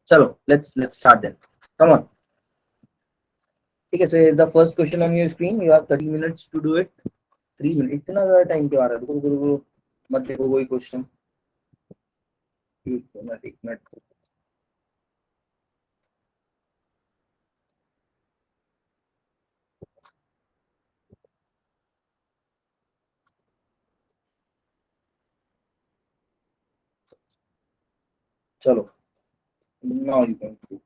चलो let's start then. Come on. ठीक है, so here's the first question on your screen. You have 30 minutes to do it. 3 minute, इतना ज़्यादा time क्यों आ रहा है? रुको रुको रुको, मत देखो कोई क्वेश्चन। एक मिनट। चलो, now you can do.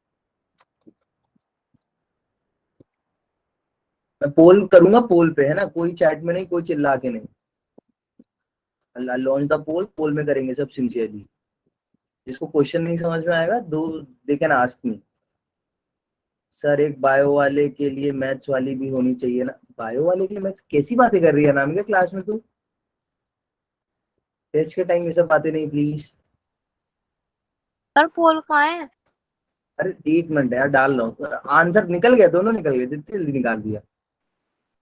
मैं पोल करूंगा, पोल पे है ना, कोई चैट में नहीं, कोई चिल्ला के नहीं। लॉन्च द पोल, पोल में करेंगे सब सिंसियरली। जिसको क्वेश्चन नहीं समझ में आएगा, दो they can ask me. Sir एक बायो वाले के लिए मैथ्स वाली भी होनी चाहिए ना। बायो वाले के लिए मैथ्स? कैसी बातें कर रही है नाम के क्लास में तू? टेस्ट के टाइम ये सब बातें नहीं प्लीज। सर पोल कहाँ है? अरे एक मिनट यार, डाल रहा हूँ। आंसर निकल गया, दोनों निकल गए, जितनी जल्दी निकाल दिया।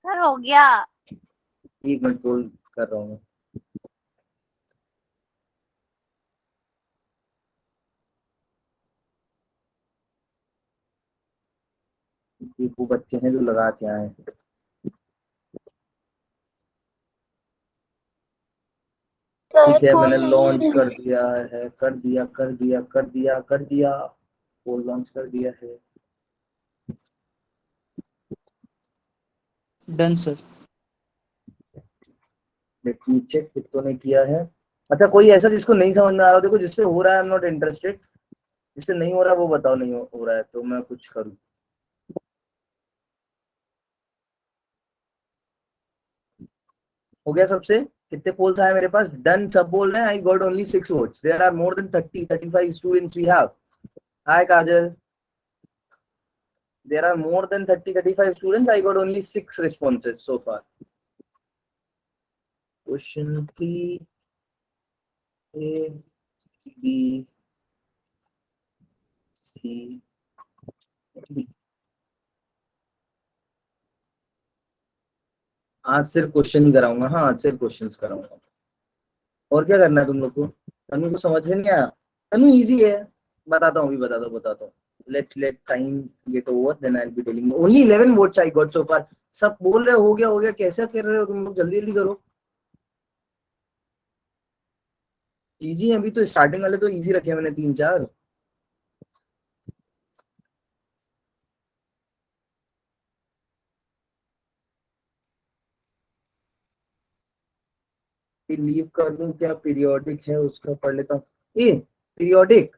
सर हो गया। एक मिनट, पोल कर रहा हूँ। वो बच्चे हैं जो लगा के आए। ठीक है, मैंने लॉन्च कर दिया है, कर दिया कर दिया कर दिया कर दिया। पोल लॉन्च कर दिया है। Done sir. Let me check कितनों ने किया है। अच्छा, कोई ऐसा जिसको नहीं समझ में आ रहा हो, देखो जिससे हो रहा है आई एम नॉट इंटरेस्टेड। जिससे नहीं हो रहा वो बताओ, नहीं हो रहा है तो मैं कुछ करूँ। हो गया सबसे? कितने पोल्स आए मेरे पास? डन सब बोल रहे हैं। I got only 6 votes. There are more than 35 students we have. Hi Kajal. There are more than 35 students. I got only 6 responses so far. Question 3, A, B, C, D. आज सिर्फ क्वेश्चन ही कराऊंगा। हाँ, आज सिर्फ क्वेश्चंस कराऊंगा। और क्या करना है तुम लोग को? तनु को समझ में नहीं आया? तनु इजी है, बताता हूँ, अभी बताता हूँ। let time get over, then I'll be telling you. Only 11 votes I got so far. सब बोल रहे हो गया, कैसे कर रहे हो तुम लोग? जल्दी जल्दी करो। इजी है, अभी तो स्टार्टिंग वाले तो इजी रखे मैंने 3-4। लीव कर दूं क्या? पीरियोडिक है उसका पढ़ लेता हूँ। ए पीरियोडिक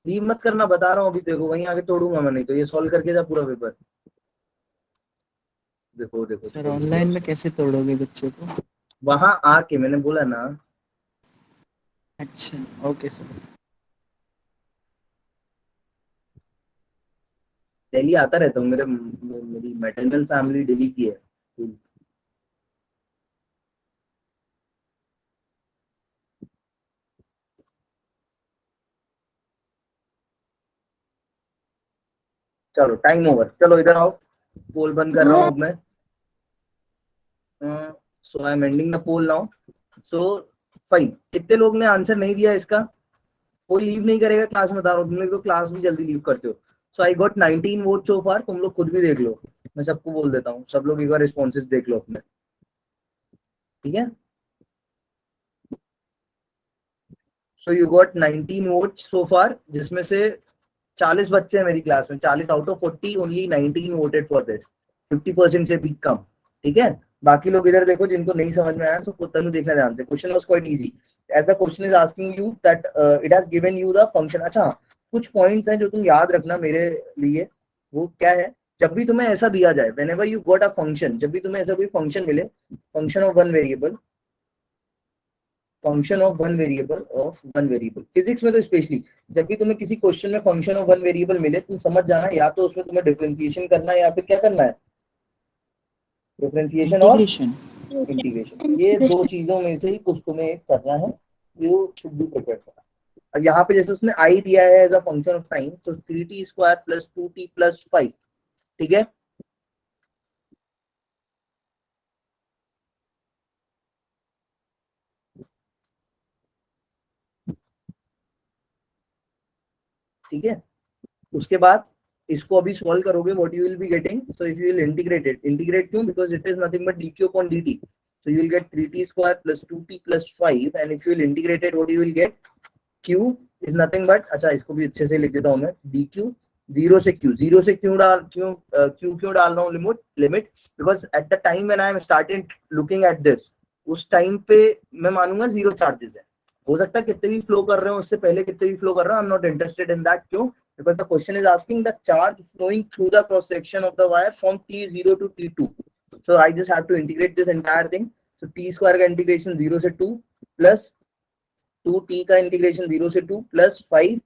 लीव मत करना, बता रहा हूँ अभी। देखो वहीं आगे तोड़ूंगा मैं, नहीं तो ये सॉल्व करके जा पूरा पेपर। देखो देखो सर छोड़ दिया ऑनलाइन में उसको। कैसे तोड़ोगे बच्चे को? वहां आके मैंने बोला ना। अच्छा ओके सर। दिल्ली आता रहता हूँ, मेरी मैटरनल फैमिली दिल्ली की है। चलो टाइम ओवर, चलो इधर आओ। पोल बंद कर रहा हूँ अब मैं। So I am ending the poll now. So fine, कितने लोग ने आंसर नहीं दिया इसका? कोई लीव नहीं करेगा क्लास में, बता रहा हूँ। तुम लोग तो क्लास भी जल्दी लीव करते हो। सो आई गॉट 19 वोट सो फार। तुम लोग खुद भी देख लो, मैं सबको बोल देता हूँ। सब लोग एक बार रिस्पॉन्सेस देख लो अपने, ठीक है? So you got 19 vote so far, जिसमें से 40 बच्चे हैं मेरी क्लास में। 40 out of 40, only 19 voted for this. 50% से भी कम, ठीक है? बाकी लोग इधर देखो, जिनको नहीं समझ में आया, सो तनु देखना ध्यान से। Question was quite easy. As the question is asking you that it has given you the function. अच्छा, कुछ पॉइंट्स हैं जो तुम याद रखना मेरे लिए। वो क्या है? जब भी तुम्हें ऐसा दिया जाए, whenever you got a function, जब भी तुम्हें ऐसा कोई फंक्शन मिले, function of one variable, function of one variable physics में तो स्पेशली, जब भी तुम्हें किसी क्वेश्चन में फंक्शन ऑफ वन वेरिएबल मिले, तुम समझ जाना या तो उसमें तुम्हें डिफरेंशिएशन करना है, या फिर क्या करना है? डिफरेंशिएशन और इंटीग्रेशन। इंटीग्रेशन। ये दो चीजों में से ही कुछ तुम्हें एक करना है। You should be prepared for. अब यहाँ पे जैसे उसने आई दिया है as a function of time, तो 3t square plus 2t plus 5, ठीक है? ठीक है, उसके बाद इसको अभी सॉल्व करोगे, what you will be getting, so if you will integrate it, integrate क्यों, because it is nothing but dq upon dt, so you will get 3t square plus 2t plus 5, and if you will integrate it, what you will get, q is nothing but, अच्छा इसको भी अच्छे से लिख देता हूँ मैं, dq 0 से q, 0 से क्यों डाल रहा हूँ limit, because at the time when I am started looking at this, उस टाइम पे मैं मानूंगा 0 चार्जेस है, हो सकता है कितने भी फ्लो कर रहे हो, उससे पहले कितने भी फ्लो कर रहा हूं, आई am not interested in that, क्यों, because the question is asking the charge flowing through the cross section of the wire from t0 to t2, so I just have to integrate this entire thing, so t square का integration 0 से 2 plus 2t का integration 0 से 2 plus 5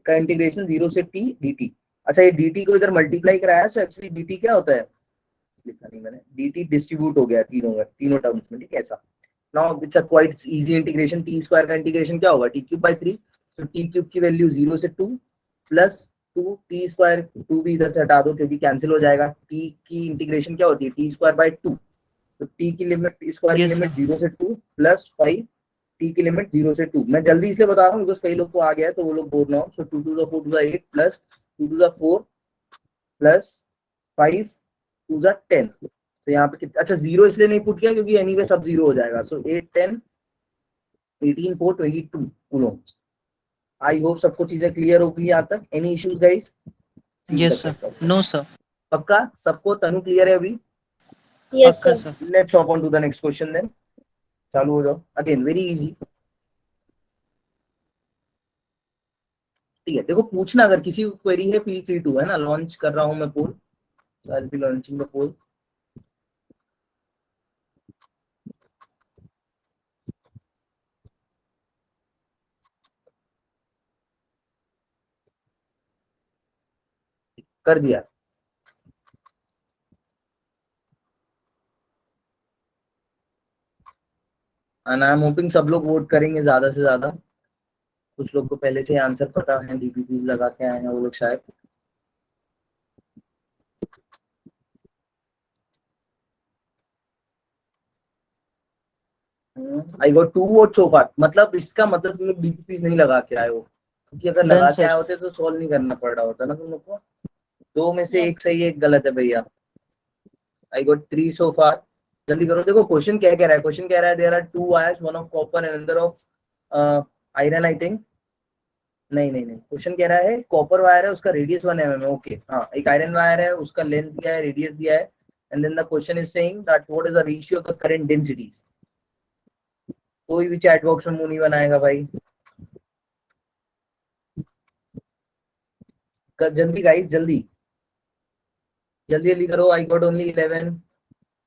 का integration 0 से t dt, अच्छा ये dt को इधर मल्टीप्लाई कराया, so actually dt क्या होता है, लिखा नहीं मैंने, dt डिस्ट्रीब्यूट हो गया तीनों टर्म्स में, ठीक है ऐसा। Now it's a quite easy integration, t square का integration क्या होगा, t cube by 3, so t cube की वैल्यू 0 से 2 प्लस 2 टी स्क्वायर, 2 भी इधर से हटा दो क्योंकि कैंसिल हो जाएगा, t की इंटीग्रेशन क्या होती है, टी स्क्वायर बाय 2, तो t की लिमिट, स्क्वायर की लिमिट 0 से 2 प्लस 5, t की लिमिट 0 से 2, मैं जल्दी इसलिए बता रहा हूँ बिकॉज कई लोग को आ गया है तो वो लोग बोल रहा हूँ, सो 2 to the 4 to the 8 plus 2 to the 4 plus 5 to the 10, तो यहाँ पे अच्छा 0 इसलिए नहीं पुट किया क्योंकि एनीवे सब 0 हो जाएगा, सो 8 10 18 4 22 कूलोम। आई होप सबको चीजें क्लियर होगी यहाँ तक, any issues guys? Yes sir, no sir, पक्का सबको, तनु क्लियर है अभी? Yes, पक्का sir. Sir. Let's hop on to the next question then, चालू हो जाओ, अगेन वेरी इजी, ठीक है, देखो पूछना अगर किसी को क्वेरी है, फील फ्री टू, है ना, लॉन्च कर रहा हूं मैं poll, I will be launching the poll, कर दिया, एंड आई एम होपिंग सब लोग वोट करेंगे ज्यादा से ज्यादा, कुछ लोग को पहले से आंसर पता है, डीपीपी लगा के आए हैं वो लोग शायद, आई गॉट 2 वोट सो फार, मतलब इसका मतलब तुम लोग डीपीपी नहीं लगा के आए हो, क्योंकि अगर डन लगा के आए सर। होते तो सॉल्व नहीं करना पड़ रहा होता ना तुम लोग को, दो में से Yes. एक सही एक गलत है भैया, आई गॉट 3 सो फार, जल्दी करो, देखो क्वेश्चन क्या कह रहा है, क्वेश्चन कह रहा है there are 2 wires, one of copper and another of iron, I think, नहीं क्वेश्चन कह रहा है कॉपर वायर है उसका रेडियस 1 mm है, ओके हाँ, एक आयरन वायर है उसका लेंथ दिया है, रेडियस दिया है, and then the question is saying that what is the ratio of the current densities, कोई भी चैट बॉक्स में मुंह नहीं बनाएगा भाई, जल्दी गाइस जल्दी जल्दी जल्दी करो, आई गॉट ओनली 11,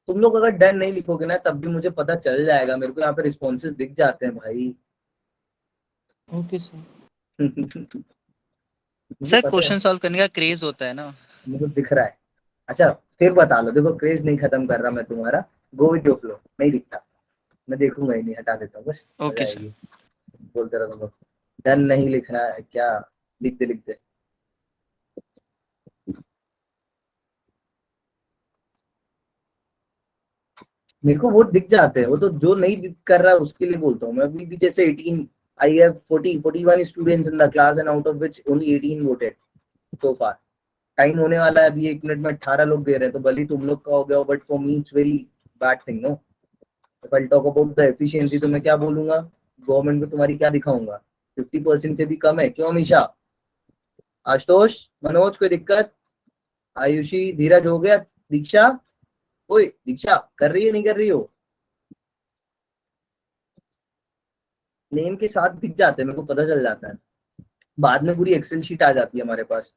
तुम लोग अगर डन नहीं लिखोगे ना तब भी मुझे पता चल जाएगा, मेरे को यहाँ पे रिस्पॉन्सेज दिख जाते हैं भाई। Okay sir. मुझे सर पता है, क्वेश्चन सॉल्व करने का क्रेज होता है ना। मुझे दिख रहा है, अच्छा फिर बता लो, देखो क्रेज नहीं खत्म कर रहा मैं तुम्हारा, गो विद योर फ्लो, नहीं दिखता, मैं देखूंगा ही नहीं, हटा देता हूँ बस, मजा ओके सर। आएगी, बोलते रहो तुम लोग, डन नहीं लिखना है क्या, लिखते लिखते, मेरे को वो दिख जाते हैं, वो तो जो नहीं दिख कर रहा है उसके लिए बोलता हूँ मैं, अभी भी जैसे 18, I have 41 students in the class and out of which only 18 voted so far, time होने वाला है अभी 1 मिनट में 18 लोग दे रहे हैं, तो भले तुम लोग का हो गया, but for me it's very bad thing no, if I talk about the efficiency तो मैं क्या बोलूंगा, गवर्नमेंट को तुम्हारी क्या दिखाऊंगा, 50% से भी कम है, क्यों अमीशा, आशुतोष, मनोज, कोई दिक्कत, आयुषी, धीरज हो गया, दीक्षा, ओए दीक्षा कर रही है नहीं कर रही हो, नेम के साथ दिख जाते हैं, मेरे को पता चल जाता है, बाद में पूरी एक्सेल शीट आ जाती है हमारे पास,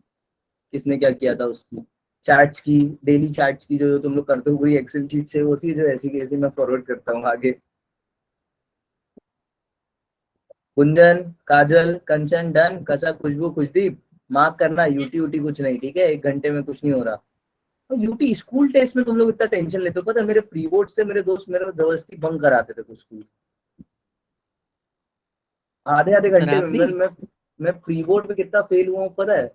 किसने क्या किया था उसकी, चैट्स की, डेली चैट्स की जो तुम लोग करते हो पूरी एक्सेल शीट से होती है, जो ऐसी की ऐसी मैं फॉरवर्ड करता हूँ आगे। कुंदन, काजल, कंचन डन, कसा, खुशबू, खुशदीप, मार्क करना, यूटी यूटी कुछ नहीं, ठीक है, 1 घंटे में कुछ नहीं हो रहा, और यूटी स्कूल टेस्ट में तुम लोग इतना टेंशन लेते हो, पता है मेरे प्री बोर्ड से मेरे दोस्त मेरे जबरदस्ती बंक कराते थे कुछ स्कूल, आधे आधे सर घंटे आप में, भी? मैं प्री बोर्ड में कितना फेल हुआ हूँ पता है,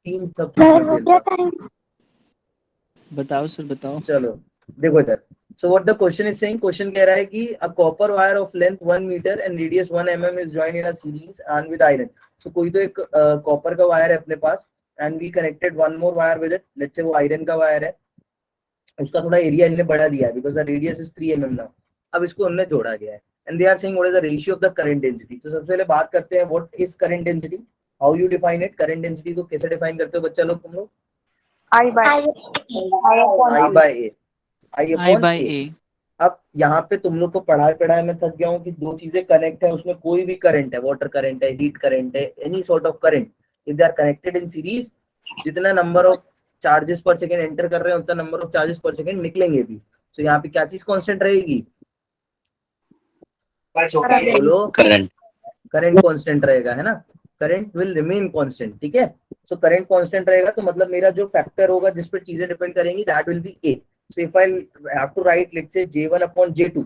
3 सब्जेक्ट Sir, में हो फेल गया था। टाइम? बताओ सर बताओ। चलो देखो इधर, so what the question is saying, question कह रहा है कि a copper wire of length 1 metre and radius 1 mm is joined in a series and with iron, तो कोई तो एक कॉपर का वायर है अपने पास and we connected one more wire with it. Let's say वो iron का wire है, उसका थोड़ा एरिया इनने बढ़ा दिया है because the radius is 3 mm now. अब इसको उनने जोड़ा गया है and they are saying what is the ratio of the current density. तो सबसे पहले बात करते हैं what is current density, how you define it. current density को कैसे define करते हो बच्चा लोग तुम लोग? I by I by A. I I upon by A. A. अब यहाँ पे तुम लोग को पढ़ाए में थक गया हूँ कि दो चीजें कनेक्ट है, उसमें कोई भी करंट है, वाटर करंट है, हीट करंट है, any sort of current, if they are connected in series, जितना number of charges per second enter कर रहे हैं उतना number of charges per second निकलेंगे भी. तो यहाँ पे क्या चीज कांस्टेंट रहेगी? बोलो. करंट. करंट कांस्टेंट रहेगा, है ना. Current will remain constant. ठीक है. सो करंट कांस्टेंट रहेगा तो मतलब मेरा जो फैक्टर होगा जिस पर चीजें डिपेंड करेंगी that will be A. So if I have to write, let's say J1 upon J2,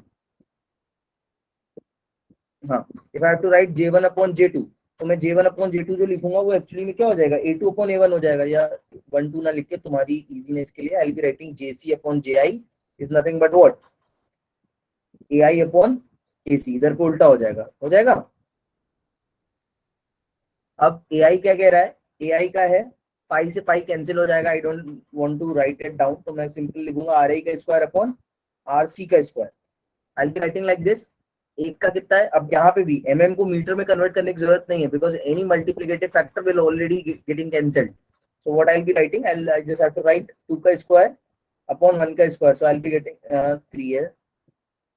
हाँ, if I have to write J1 upon J2, तो मैं J1 upon J2 जो लिखूंगा वो एक्चुअली में क्या हो जाएगा? A2 upon A1 हो जाएगा. या 1 2 ना लिख के तुम्हारी इजीनेस के लिए I'll be writing JC upon JI is nothing but what? AI upon AC. इधर को उल्टा हो जाएगा. हो जाएगा. अब AI क्या कह रहा है? AI का है पाई से पाई कैंसिल हो जाएगा. I don't want to write it down, तो मैं सिंपल लिखूंगा आर आई का स्क्वायर अपॉन आर सी का square. I will be writing like this. एक का कितना है? अब यहाँ पे भी mm को मीटर में कन्वर्ट करने की जरूरत नहीं है because any multiplicative factor will already getting cancelled. So what I will be writing, I just have to write 2 का स्क्वायर अपॉन 1 का square. So I will be getting 3 है,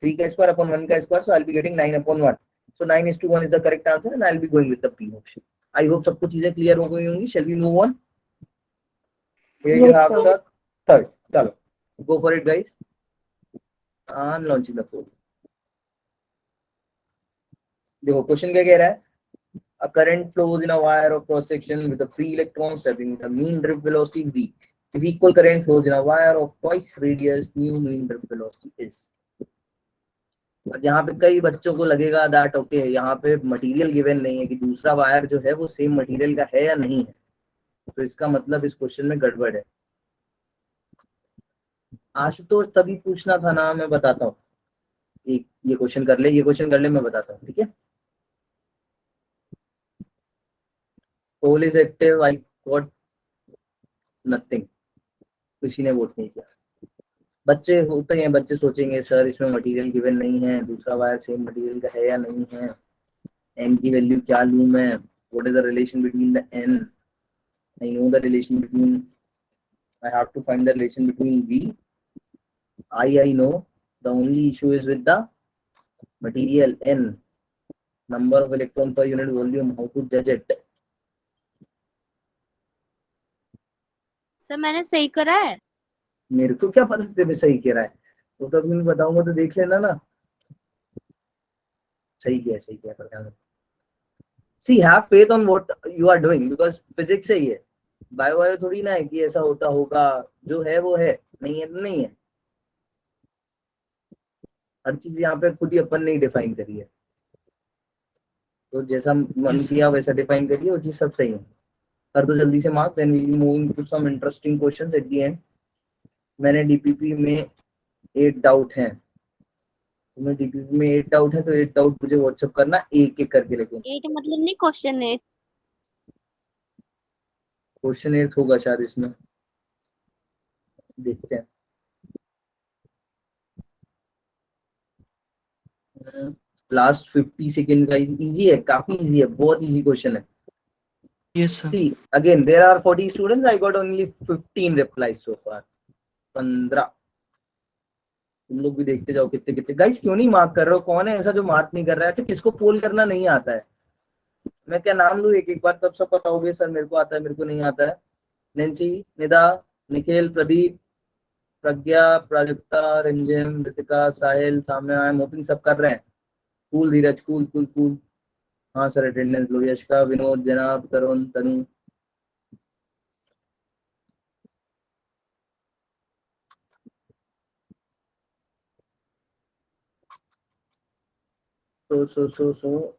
3 का स्क्वायर अपॉन 1 का square. So I will be getting 9 upon 1. सो 9:1 is the correct answer and I will be going with the P option. आई होप सबको चीजें क्लियर हो गई होंगी. Shall we move on? Here you have the third. चलो, go for it, guys. I'm launching the code. देखो question क्या कह रहा है? A current flows in a wire of cross section with the free electrons having the mean drift velocity v. If equal current flows in a wire of twice radius, new mean drift velocity is. अब यहाँ पे कई बच्चों को लगेगा that okay यहाँ पे material given नहीं है कि दूसरा वायर जो है वो सेम मटेरियल का है या नहीं है, तो इसका मतलब इस क्वेश्चन में गड़बड़ है. आशुतोष तभी पूछना था ना, मैं बताता हूँ. एक ये क्वेश्चन कर ले, ये क्वेश्चन कर ले, मैं बताता हूँ. ठीक है. Poll is active. I got nothing. किसी ने वोट नहीं किया. बच्चे होते हैं, बच्चे सोचेंगे सर इसमें मटेरियल गिवन नहीं है, दूसरा वायर सेम मटेरियल का है या नहीं है, एन की वैल्यू क्या लूं मैं, what is the relation between the N. I know the relation between, I have to find the relation between V. I know. The only issue is with the material N. Number of electron per unit volume. How to judge it? Sir मैंने सही करा है. मेरे को क्या पता तेरे सही कह रहा है, तो तब मैं बताऊंगा तो देख लेना ना. सही किया कर. See, have faith on what you are doing because physics सही है. बायो थोड़ी ना है कि ऐसा होता होगा. जो है वो है, नहीं है तो नहीं है. हर चीज यहाँ पे खुद ही अपन ने डिफाइन करी है, तो जैसा मन किया वैसा डिफाइन करिए, वो चीज सब सही है. कर दो जल्दी से mark. Then we will move to some interesting questions at the end. मैंने डीपीपी में 8 डाउट हैं. तुम्हें डीपीपी में 8 डाउट है तो 8 डाउट मुझे व्हाट्सएप करना एक एक करके. लेकिन 8 मतलब नहीं क्वेश्चन 8. क्वेश्चन 8 होगा शायद इसमें, देखते हैं. लास्ट 50 सेकंड का इजी है, काफी इजी है, बहुत इजी क्वेश्चन है. Yes, sir. See, again there are 40 students. I got only 15 replies so far. 15. तुम लोग भी देखते जाओ कितने कितने. गाइस क्यों नहीं मार्क कर रहे हो? कौन है ऐसा जो मार्क नहीं कर रहा है? अच्छा, किसको पोल करना नहीं आता है? मैं क्या नाम लूं एक एक बार, तब सब पता होगे. सर मेरे को आता है, मेरे को नहीं आता है. नैन्सी, निदा, निखिल, प्रदीप, प्रज्ञा, प्राजक्ता, रंजन, ऋतिका, साहिल, सामने आए, मोपिंग सब कर रहे हैं. कूल धीरज, कूल कूल कूल. हाँ सर अटेंडेंस लो. यशका, विनोद, जनाब, तरुण, तनु. So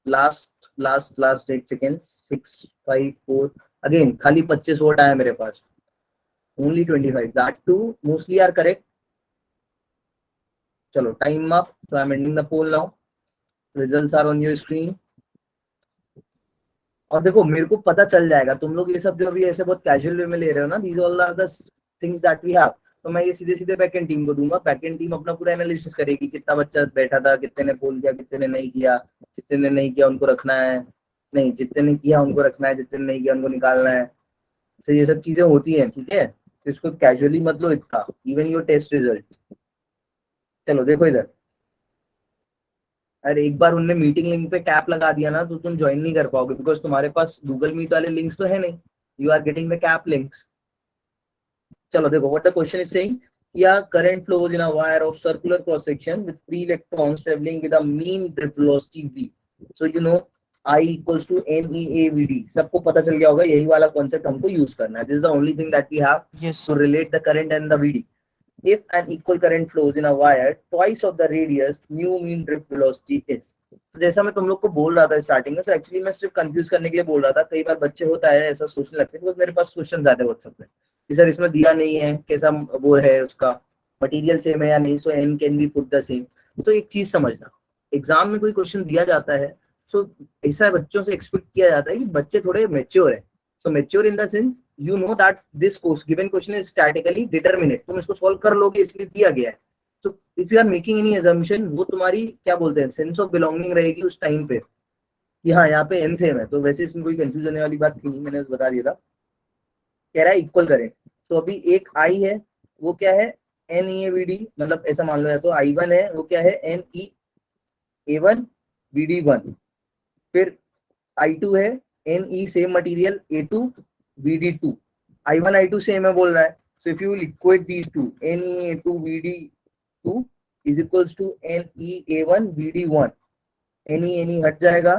last 8 seconds. 6 5 4. Again खाली 25 वोट आया मेरे पास. Only 25. That too mostly are correct. चलो time up. So I'm ending the poll now. Results are on your screen. और देखो मेरे को पता चल जाएगा, तुम लोग ये सब जो अभी ऐसे बहुत कैजुअल वे में ले रहे हो ना, these all are the things that we have, तो मैं ये सीधे सीधे बैकएंड टीम को दूंगा, बैकएंड टीम अपना पूरा एनालिसिस करेगी, कितना बच्चा बैठा था, कितने ने बोल दिया, कितने ने नहीं किया, जितने ने नहीं किया उनको रखना है, नहीं जितने ने किया उनको रखना है, जितने ने नहीं किया उनको निकालना है। तो ये सब चीजें होती हैं, ठीक है, तो इसको कैजुअली मत लो इतना, इवन योर टेस्ट रिजल्ट। चलो देखो इधर, अरे एक बार उनने मीटिंग लिंक पे कैप लगा दिया ना, तो तुम ज्वाइन नहीं कर पाओगे, बिकॉज तुम्हारे पास गूगल मीट वाले लिंक्स तो है नहीं, you are getting the cap links. चलो देखो what the question is saying, या current flows in a wire of circular cross section with 3 electrons travelling with a mean drift velocity v, so you know I equals to NEAVD, सबको पता चल गया होगा, यही वाला कॉन्सेप्ट हमको use करना है, this is the only thing that we have Yes, to sir. relate the current and the VD. If an equal current flows in a wire, twice of the radius new mean drift velocity is. तो जैसा मैं तुम लोग को बोल रहा था starting में, तो एक्चुअली मैं सिर्फ कंफ्यूज करने के लिए बोल रहा था, कई बार बच्चे होता है ऐसा सोचने लगते हैं, तो मेरे पास क्वेश्चन आते हैं व्हाट्सएप में कि सर इसमें दिया नहीं है, कैसा वो है, उसका मटेरियल सेम है या नहीं, so N can be put the same. तो एक चीज समझना, एग्जाम में कोई क्वेश्चन दिया जाता है, सो ऐसा बच्चों से एक्सपेक्ट किया जाता है कि बच्चे थोड़े मेच्योर है, so mature in the sense you know that this course given question is statically determinate, तुम इसको सॉल्व कर लोगे इसलिए दिया गया है। so if you are making any assumption, वो तुम्हारी क्या बोलते हैं सेंस ऑफ बिलोंगिंग रहेगी उस टाइम पे कि हाँ यहाँ पे एन सेम है, तो वैसे इसमें कोई कंफ्यूज होने वाली बात थी नहीं, मैंने बता दिया था। कह रहा है इक्वल करें, तो अभी एक आई है वो क्या है N E A V D, मतलब ऐसा मान लो, या तो आई वन है वो क्या है N E A one V D one, फिर I2 है Ne same material A2 VD2, I1 I2 same है बोल रहा है, so if you will equate these two Ne A2 VD2 is equals to Ne A1 VD1, Ne हट जाएगा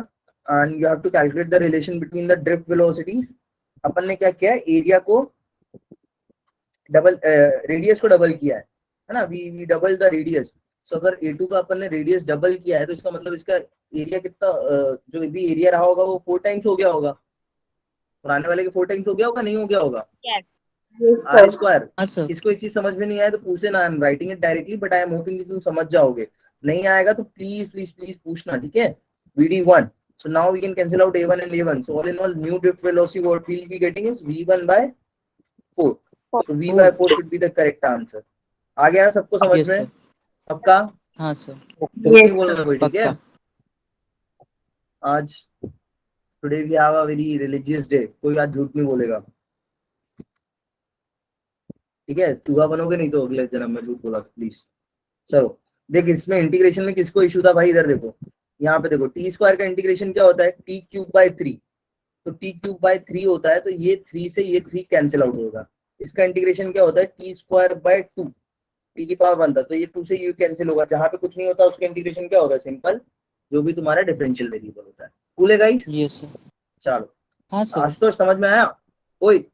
and you have to calculate the relation between the drift velocities। अपन ने क्या किया है, एरिया को डबल, रेडियस को double किया है ना, वी डबल द रेडियस। सो अगर A2 का अपन ने रेडियस डबल किया है, तो इसका मतलब इसका एरिया कितना, जो भी एरिया रहा होगा वो 4 टाइम्स हो गया होगा, पुराने वाले के 4 टाइम्स हो गया होगा, नहीं हो गया होगा, आर स्क्वायर। हाँ सर. इसको एक चीज समझ में नहीं आया तो पूछ लेना, I am writing it directly, but I am hoping कि तुम समझ जाओगे, नहीं आएगा तो प्लीज प्लीज प्लीज पूछना, ठीक है। VD1, so now we can cancel out A1 and A1, so all in all new drift velocity what we will be getting is V1 by 4, so V by 4 should be the correct answer। आ गया सबको समझ Yes, में? sir. पक्का? हाँ sir. नहीं बोलना कोई, ठीक है। पक्का. आज today we have a very religious day, कोई आज झूठ नहीं बोलेगा, ठीक है। चूहा बनोगे नहीं तो अगले जन्म में झूठ बोला प्लीज। चलो देख, इसमें इंटीग्रेशन में किसको इशू था भाई, इधर देखो, यहाँ पे देखो टी स्क्वायर का इंटीग्रेशन क्या होता है, टी क्यूब बाय 3, तो टी क्यूब बाय 3 होता है, तो ये 3 से ये 3 कैंसिल आउट होगा। इसका इंटीग्रेशन क्या होता है, टी स्क्वायर बाय 2, टी की पावर 1 था, तो ये 2 से यू कैंसिल होगा, जहाँ पे कुछ नहीं होता उसका इंटीग्रेशन क्या होगा, सिंपल, जो भी तुम्हारा डिफरेंशियल वेरिएबल होता है। कूल है गाइस? Yes, sir. चलो हाँ सर. आज तो समझ में आया। कोई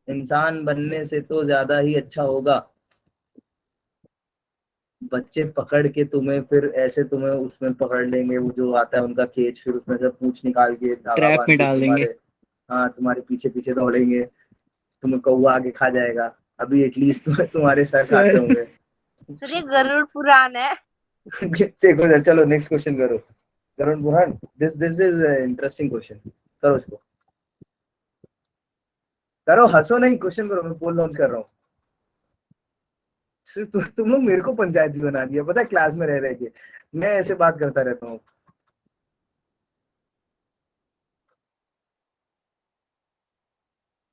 इंसान बनने से तो ज्यादा ही अच्छा होगा, बच्चे पकड़ के तुम्हें फिर ऐसे तुम्हें उसमें पकड़ लेंगे, वो जो आता है उनका केज, फिर उसमें से पूंछ निकाल के धागा ट्रैप बांध में के डाल देंगे. तुम्हारे, हाँ तुम्हारे पीछे पीछे दौड़ेंगे, तुम्हें कौवा आगे खा जाएगा, अभी एटलीस्ट तुम्हारे सर खाते होंगे। सर ये गरुड़ पुराण है। देखो सर, चलो नेक्स्ट क्वेश्चन करो, Karun Burhan, this this is interesting question, करो इसको, करो, हंसो नहीं, क्वेश्चन करो, मैं पोल लॉन्च कर रहा हूँ। सिर्फ तुम लोग मेरे को पंचायती बना दिया, पता है, क्लास में रह रह के मैं ऐसे बात करता रहता हूँ।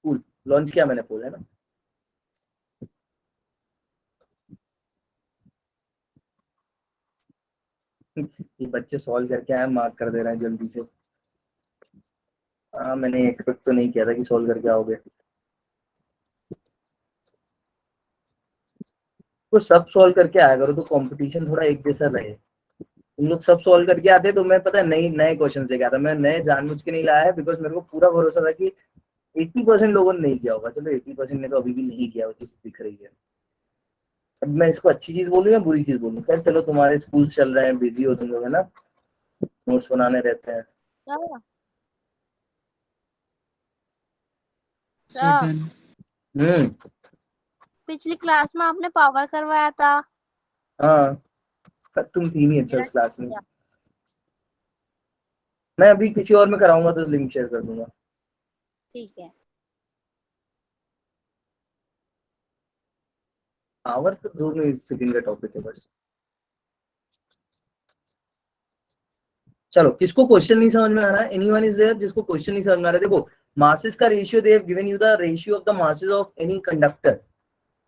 कूल, लॉन्च किया मैंने पोल, है ना। ये बच्चे सॉल्व करके आए, मार्क कर दे रहे हैं जल्दी से। हाँ मैंने एक्सपेक्ट तो नहीं किया था कि सॉल्व करके आओगे, तो सब सॉल्व करके आया करो, तो कंपटीशन थोड़ा एक जैसा रहे। तुम लोग सब सॉल्व करके आते तो मैं पता है नई नए क्वेश्चन लेके आता, मैं नए जानबूझ के नहीं लाया है, बिकॉज मेरे को पूरा भरोसा था कि 80% लोगों ने नहीं किया होगा, चलो 80% ने तो अभी भी नहीं किया, वो चीज दिख रही है। अब मैं इसको अच्छी चीज बोलूँ या बुरी चीज बोलूँ, खैर चलो, तुम्हारे स्कूल चल रहे हैं, बिजी हो तुम लोग, है ना, नोट्स बनाने रहते हैं। Sir sir sir done. पिछली क्लास में आपने पावर करवाया था, हाँ तुम थी नहीं अच्छा मेरा उस क्लास में। मैं अभी किसी और में कराऊंगा तो लिंक शेयर कर दूंगा। ठीक है। आवर तो 2 सेकंड का टॉपिक है बस। चलो, किसको क्वेश्चन नहीं समझ में आ रहा है? एनीवन इज देयर जिसको क्वेश्चन नहीं समझ में आ रहा है? देखो, मासेस का ratio, they have given you the ratio of the masses of any conductor.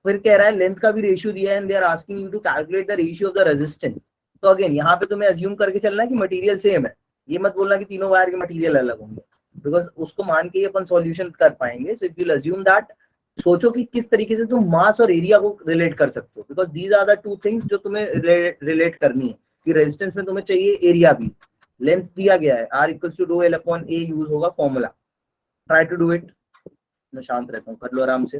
फिर कह रहा है लेंथ का भी रेशियो दिया है and they are asking you to calculate the ratio of the resistance. तो अगेन यहाँ पे तुम्हें अज्यूम करके चलना है कि मटेरियल सेम है। ये मत बोलना कि तीनों वायर के मटेरियल अलग होंगे, बिकॉज उसको मान के ही अपन सॉल्यूशन कर पाएंगे। सो इफ यू अज्यूम दैट, सोचो कि किस तरीके से तुम मास और एरिया को रिलेट कर सकते हो, because these are the two things जो तुम्हें रिलेट करनी है। कि रेजिस्टेंस में तुम्हें चाहिए एरिया भी, लेंथ दिया गया है, R equals to rho L upon A use होगा formula. Try to do it. मैं शांत रहता हूँ, कर लो आराम से।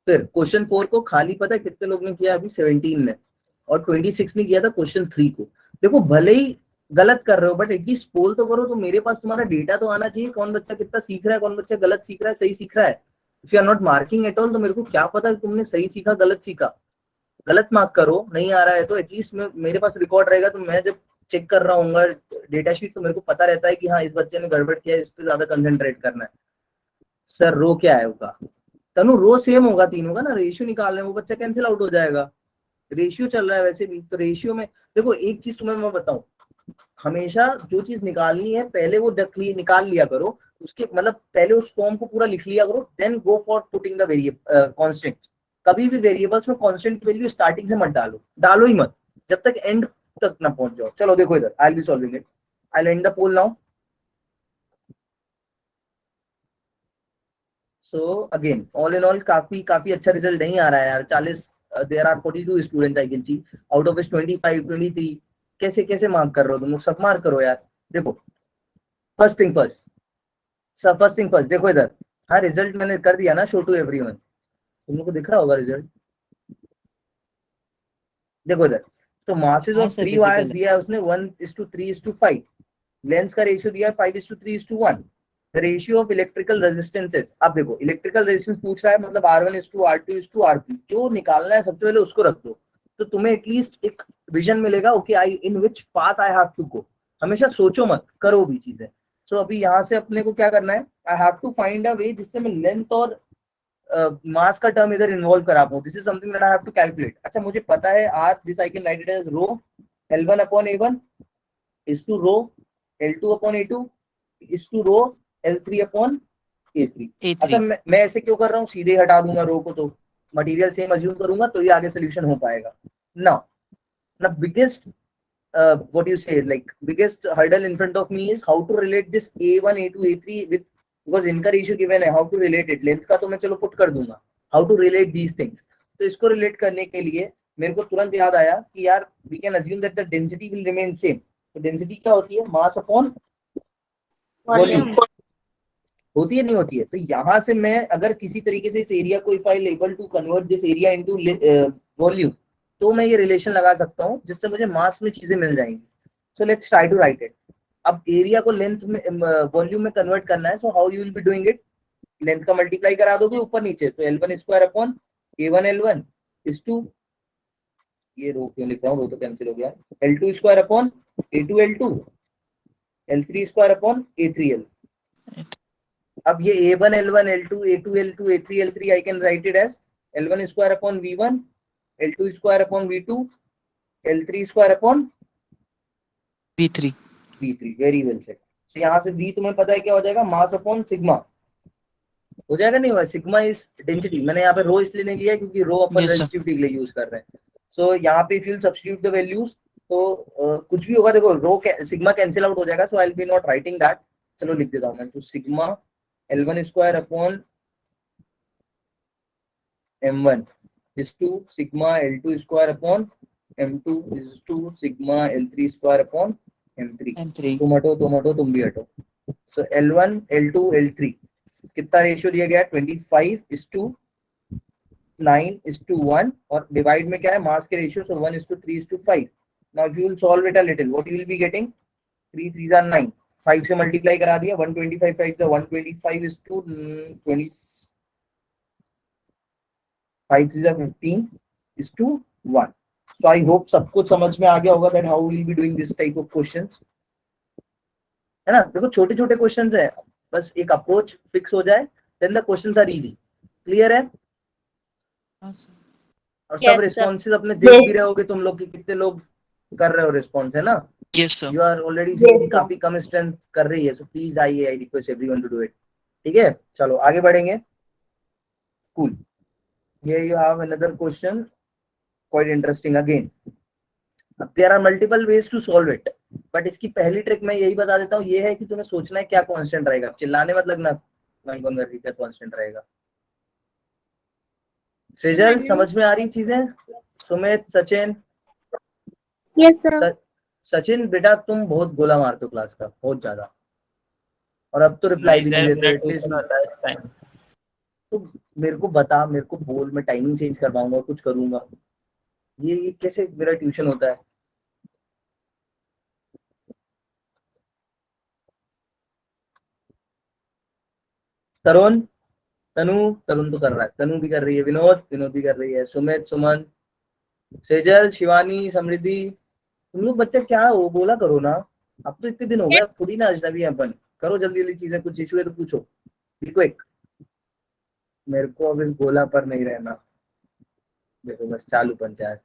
फिर क्वेश्चन 4 को खाली पता है कितने लोग ने किया? अभी 17 ने, और 26 ने किया था क्वेश्चन 3 को। देखो, भले ही गलत कर रहे हो बट एटलीस्ट पोल तो करो। तो मेरे पास तुम्हारा डेटा तो आना चाहिए, कौन बच्चा कितना सीख रहा है, कौन बच्चा गलत सीख रहा है, सही सीख रहा है। If you are not marking at all, तो मेरे को क्या पता कि तुमने सही सीखा गलत सीखा। गलत मार्क करो, नहीं आ रहा है तो एटलीस्ट मेरे पास रिकॉर्ड रहेगा, तो मैं जब चेक कर रहा हूँ डेटा शीट, तो मेरे को पता रहता है कि हाँ, इस बच्चे ने गड़बड़ किया है, इस पे ज्यादा कंसंट्रेट करना है। सर रो क्या है उसका? तनु, रो सेम होगा तीनों का ना, रेशियो निकाल रहे हैं, वो बच्चा कैंसिल आउट हो जाएगा। रेशियो चल रहा है वैसे भी, तो रेशियो में देखो, एक चीज तुम्हें मैं बताऊं, हमेशा जो चीज निकालनी है पहले वो निकाल लिया करो। उसके मतलब पहले उस फॉर्म को पूरा लिख लिया करो, then go for putting the variable constants. कभी भी वेरिएबल्स में कांस्टेंट की वैल्यू स्टार्टिंग से मत डालो, डालो ही मत जब तक एंड तक ना पहुंच जाओ। चलो देखो इधर, I will be solving it, I will end the poll now. So again, all in all काफी काफी अच्छा रिजल्ट नहीं आ रहा है यार। 40, there are 42 student I can see, out of 25 23। कैसे कैसे मार्क कर रहे हो तुम लोग? सब मार्क करो यार। देखो, फर्स्ट थिंग फर्स्ट, सब फर्स्ट थिंग फर्स्ट, देखो इधर। हाँ, रिजल्ट मैंने कर दिया ना, शो टू एवरीवन। तुम लोग को दिख रहा होगा रिजल्ट। देखो इधर, तो मासेस हाँ ऑफ सर 3 वायर्स विजिबल है। दिया है उसने 1:3:5। लेंथ का रेशियो दिया है 5:3:1। The ratio of electrical resistances, अब देखो इलेक्ट्रिकल रेजिस्टेंस पूछ रहा है, मतलब R1:R2:R3। जो निकालना है सबसे पहले उसको रख दो, तो तुम्हें एटलीस्ट एक विजन मिलेगा। Okay, I in which path I have to go. हमेशा सोचो मत, करो भी चीजें। सो अभी यहाँ से अपने को क्या करना है? I have to find a way जिससे मैं लेंथ और मास का टर्म इधर इन्वॉल्व करा पाऊँ। This is something that I have to calculate. अच्छा, मुझे पता है R, this I can write it as rho L1 upon A1 is to rho L2 upon A2 is to rho L3 upon A3। अच्छा, A3। मैं ऐसे क्यों कर रहा हूँ? सीधे हटा दूंगा रो को, तो मटेरियल सेम अज्यूम करूंगा, तो ये आगे सोल्यूशन हो पाएगा ना। ना biggest what you say, like biggest hurdle in front of me is how to relate this A1 A2 A3 with, because इनका रेशियो गिवन है, how to relate it। Length का तो मैं चलो पुट कर दूंगा, how to relate these things। तो इसको रिलेट करने के लिए मेरे को तुरंत याद आया कि यार we can assume that the density will remain same। तो डेंसिटी क्या होती है? Mass upon volume. वॉल्यूम। होती है नहीं होती है? तो यहाँ से मैं अगर किसी तरीके से इस एरिया को, if I able to convert this area into volume, तो मैं ये रिलेशन लगा सकता हूँ जिससे मुझे मास में चीजें मिल जाएंगी। So let's try to write it. अब एरिया को लेंथ में, वॉल्यूम में कन्वर्ट करना है। So how you will be doing it? Length का मल्टीप्लाई करा दोगे ऊपर नीचे, तो L1 square upon A1 L1 is to, ये रो क्यों लिख रहा हूँ, रो तो कैंसिल हो गया, L2 square upon A2 L2, L3 square upon A3 L। अब ये A1 L1 L2 A2 L2 A3 L3 I can write it as L1 square upon V1 L2 square upon V2 L3 square upon B3। V3। Very well said. तो यहाँ से V तुम्हें पता है क्या हो जाएगा? मास अपॉन सिग्मा हो जाएगा, नहीं हुआ? Sigma is density. मैंने यहाँ पे रो इसलिए नहीं लिया क्योंकि रो अपन यस सर। रेजिस्टिविटी के लिए यूज कर रहे हैं। सो यहाँ पे if you substitute the values, तो कुछ भी होगा। देखो, रो सिग्मा कैंसिल आउट हो जाएगा, so I will be not writing that. चलो लिख देता हूँ मैं, तो sigma L1 square upon M1 is to sigma L2 square upon M2 is to sigma L3 square upon M3। M3। तुम हटो, तुम हटो, तुम भी हटो। So L1 L2 L3 कितना रेशियो दिया गया? 25:9:1, और डिवाइड में क्या है? मास के ratio, so 1:3:5। Now if you will solve it a little, what you will be getting? 3 3s are 9, 5 से मल्टीप्लाई करा दिया, 125 5 the 125 is to 20, 5 3s are 15 is to 1। So I hope सब कुछ समझ में आ गया होगा that how we will be doing this type of questions। है ना। देखो छोटे छोटे क्वेश्चंस है, बस एक अप्रोच फिक्स हो जाए, then the questions are easy. Clear है? हाँ सर। और सब Yes, sir. रिस्पॉन्सेज अपने देख भी रहे होगे तुम लोग कि कितने लोग कर रहे हो रिस्पॉन्स, है ना। Yes sir. You are already seeing काफी कम स्ट्रेंथ कर रही है, सो प्लीज आइए, I request everyone to do it. ठीक है, चलो आगे बढ़ेंगे। Cool, here you have another question, quite interesting again. There are multiple ways to solve it, but इसकी पहली ट्रिक मैं यही बता देता हूँ, ये है कि तुम्हें सोचना है क्या कांस्टेंट रहेगा। चिल्लाने मत लगना, नहीं कौन कर रही क्या कांस्टेंट रहेगा। सृजल समझ में आ रही चीजें? सुमित, सचिन? Yes, sir. सचिन बेटा तुम बहुत गोला मारते हो क्लास का, बहुत ज्यादा, और अब तो रिप्लाई भी नहीं देते एटलीस्ट। तो मेरे को बता, मेरे को बोल, मैं टाइमिंग चेंज करवाऊंगा, कुछ करूंगा। ये कैसे मेरा ट्यूशन होता है? तरुण, तरुण तो कर रहा है, तनु भी कर रही है, विनोद भी कर रही है, सुमित, सुमन, सेजल, शिवानी, समृद्धि। तुम लोग बच्चे क्या हो, बोला करो ना। अब तो इतने दिन हो गए, अब थोड़ी ना अजनबी हैं अपन। करो जल्दी जल्दी चीजें, कुछ इशू है तो पूछो। देखो एक, मेरे को अभी गोला पर नहीं रहना। देखो बस चालू panchayat,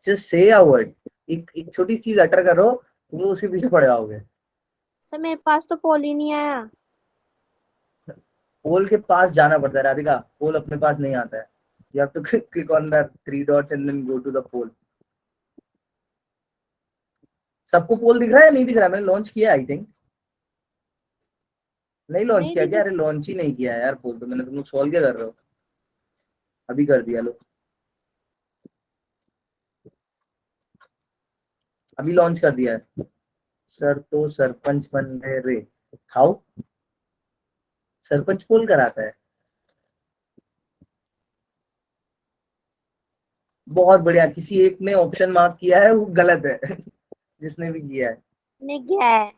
just say a word, एक छोटी सी चीज अटर करो, तुम लोग उसके पीछे पड़ जाओगे। सर मेरे पास तो पोल ही नहीं आया। पोल के पास जाना पड़ता है राधिका, पोल अपने पास नहीं आता है। You have to click on the three dots and then go to the poll. सबको पोल दिख रहा है, नहीं दिख रहा? मैंने लॉन्च किया आई थिंक। नहीं लॉन्च नहीं किया क्या? दीदी। अरे लॉन्च ही नहीं किया है यार पोल तो मैंने। तुम लोग सॉल्व क्या कर रहे हो? अभी कर दिया लो, अभी लॉन्च कर दिया है। सर तो सरपंच बन गए रे, हाउ? सरपंच पोल कराता है? बहुत बढ़िया, किसी एक ने ऑप्शन मार्क किया है, वो गलत है जिसने भी किया है। नहीं गया है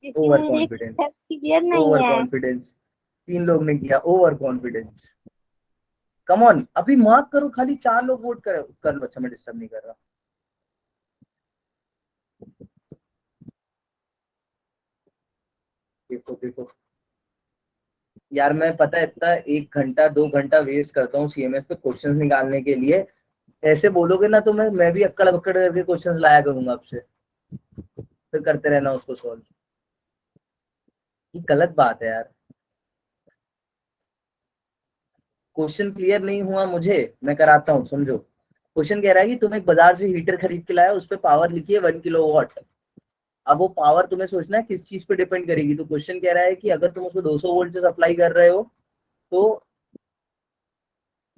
क्योंकि ओवर मेरे कॉन्फिडेंस, क्लियर नहीं ओवर है। कॉन्फिडेंस। 3 लोग ने किया, ओवर कॉन्फिडेंस। कम ऑन, अभी मार्क करो, खाली 4 लोग वोट कर लो। अच्छा मैं डिस्टर्ब नहीं कर रहा। देखो देखो यार, मैं पता है इतना 1 घंटा 2 घंटा वेस्ट करता हूँ सीएमएस पे क्वेश्चंस निकालने के लिए। ऐसे बोलोगे ना तो मैं भी अक्कड़ बक्कड़ करके क्वेश्चंस लाया करूंगा आपसे, फिर करते रहना उसको सॉल्व। ये गलत बात है यार। क्वेश्चन क्लियर नहीं हुआ मुझे, मैं कराता हूँ, समझो। क्वेश्चन कह रहा है कि तुम एक बाजार से हीटर खरीद के लाया, उस पर पावर लिखी है 1 किलोवाट। अब वो पावर तुम्हें सोचना है किस चीज पे डिपेंड करेगी। तो क्वेश्चन कह रहा है कि अगर तुम उसको 200 वोल्ट से सप्लाई कर रहे हो तो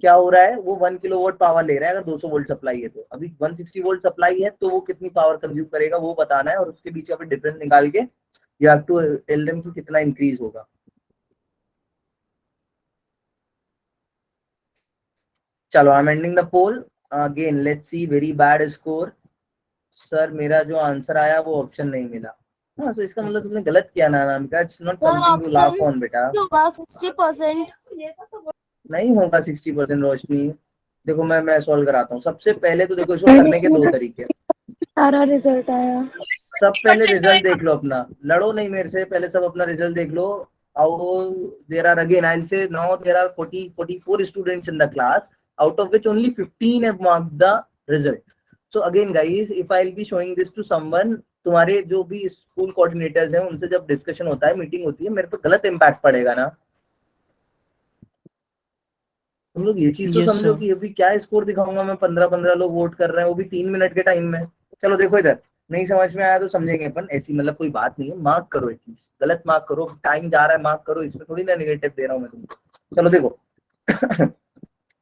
क्या हो रहा है, वो 1 किलोवाट पावर ले रहा है। अगर 200 वोल्ट सप्लाई है तो अभी 160 वोल्ट सप्लाई है, तो वो कितनी पावर कंज्यूम करेगा वो बताना है, और उसके बीच में डिफरेंस निकाल के you have to tell them कि कितना इंक्रीज होगा। चलो I am ending the poll again, let's see. Very bad score sir, मेरा जो आंसर आया वो ऑप्शन नहीं मिला। हाँ तो इसका मतलब तुमने गलत किया ना Anamika, it's not sir something to laugh option on बेटा। होगा 60%। नहीं होगा 60% रोशनी। देखो मैं सॉल्व कराता हूँ। सबसे पहले तो देखो, इसको करने के 2 तरीके। सारा रिजल्ट आया। सब पहले रिजल्ट देख लो अपना, लड़ो नहीं मेरे से, पहले सब अपना रिजल्ट देख लो। There are again I say now there are 44 students in the class, out of which only 15 have marked the result. So again guys, if I'll be showing this to someone, तुम्हारे जो भी school coordinators हैं उनसे जब discussion होता है, meeting होती है, मेरे पे गलत इम्पैक्ट पड़ेगा ना। तुम लोग ये चीज तो यस समझो सर। कि अभी क्या स्कोर दिखाऊंगा मैं, 15-15 लोग वोट कर रहे हैं, वो भी 3 मिनट के टाइम में। चलो देखो इधर, नहीं समझ में आया तो समझेंगे अपन, ऐसी मतलब कोई बात नहीं है। मार्क करो एटलीस्ट, गलत मार्क करो, टाइम जा रहा है, मार्क करो। इसमें थोड़ी ना नेगेटिव दे रहा हूँ मैं तुमको। चलो देखो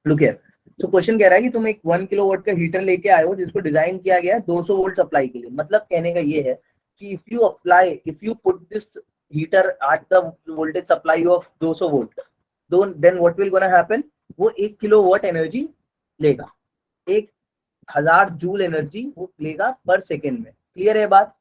लुक हियर। तो क्वेश्चन कह रहा है कि तुम एक 1 किलोवाट का हीटर लेके आए हो जिसको डिजाइन किया गया है 200 वोल्ट सप्लाई के लिए। मतलब कहने का ये है कि if you put this heater at the voltage supply of 200 volt, then what will gonna happen, वो 1 किलोवाट एनर्जी लेगा, 1000 जूल एनर्जी वो लेगा पर सेकेंड में। क्लियर है बात?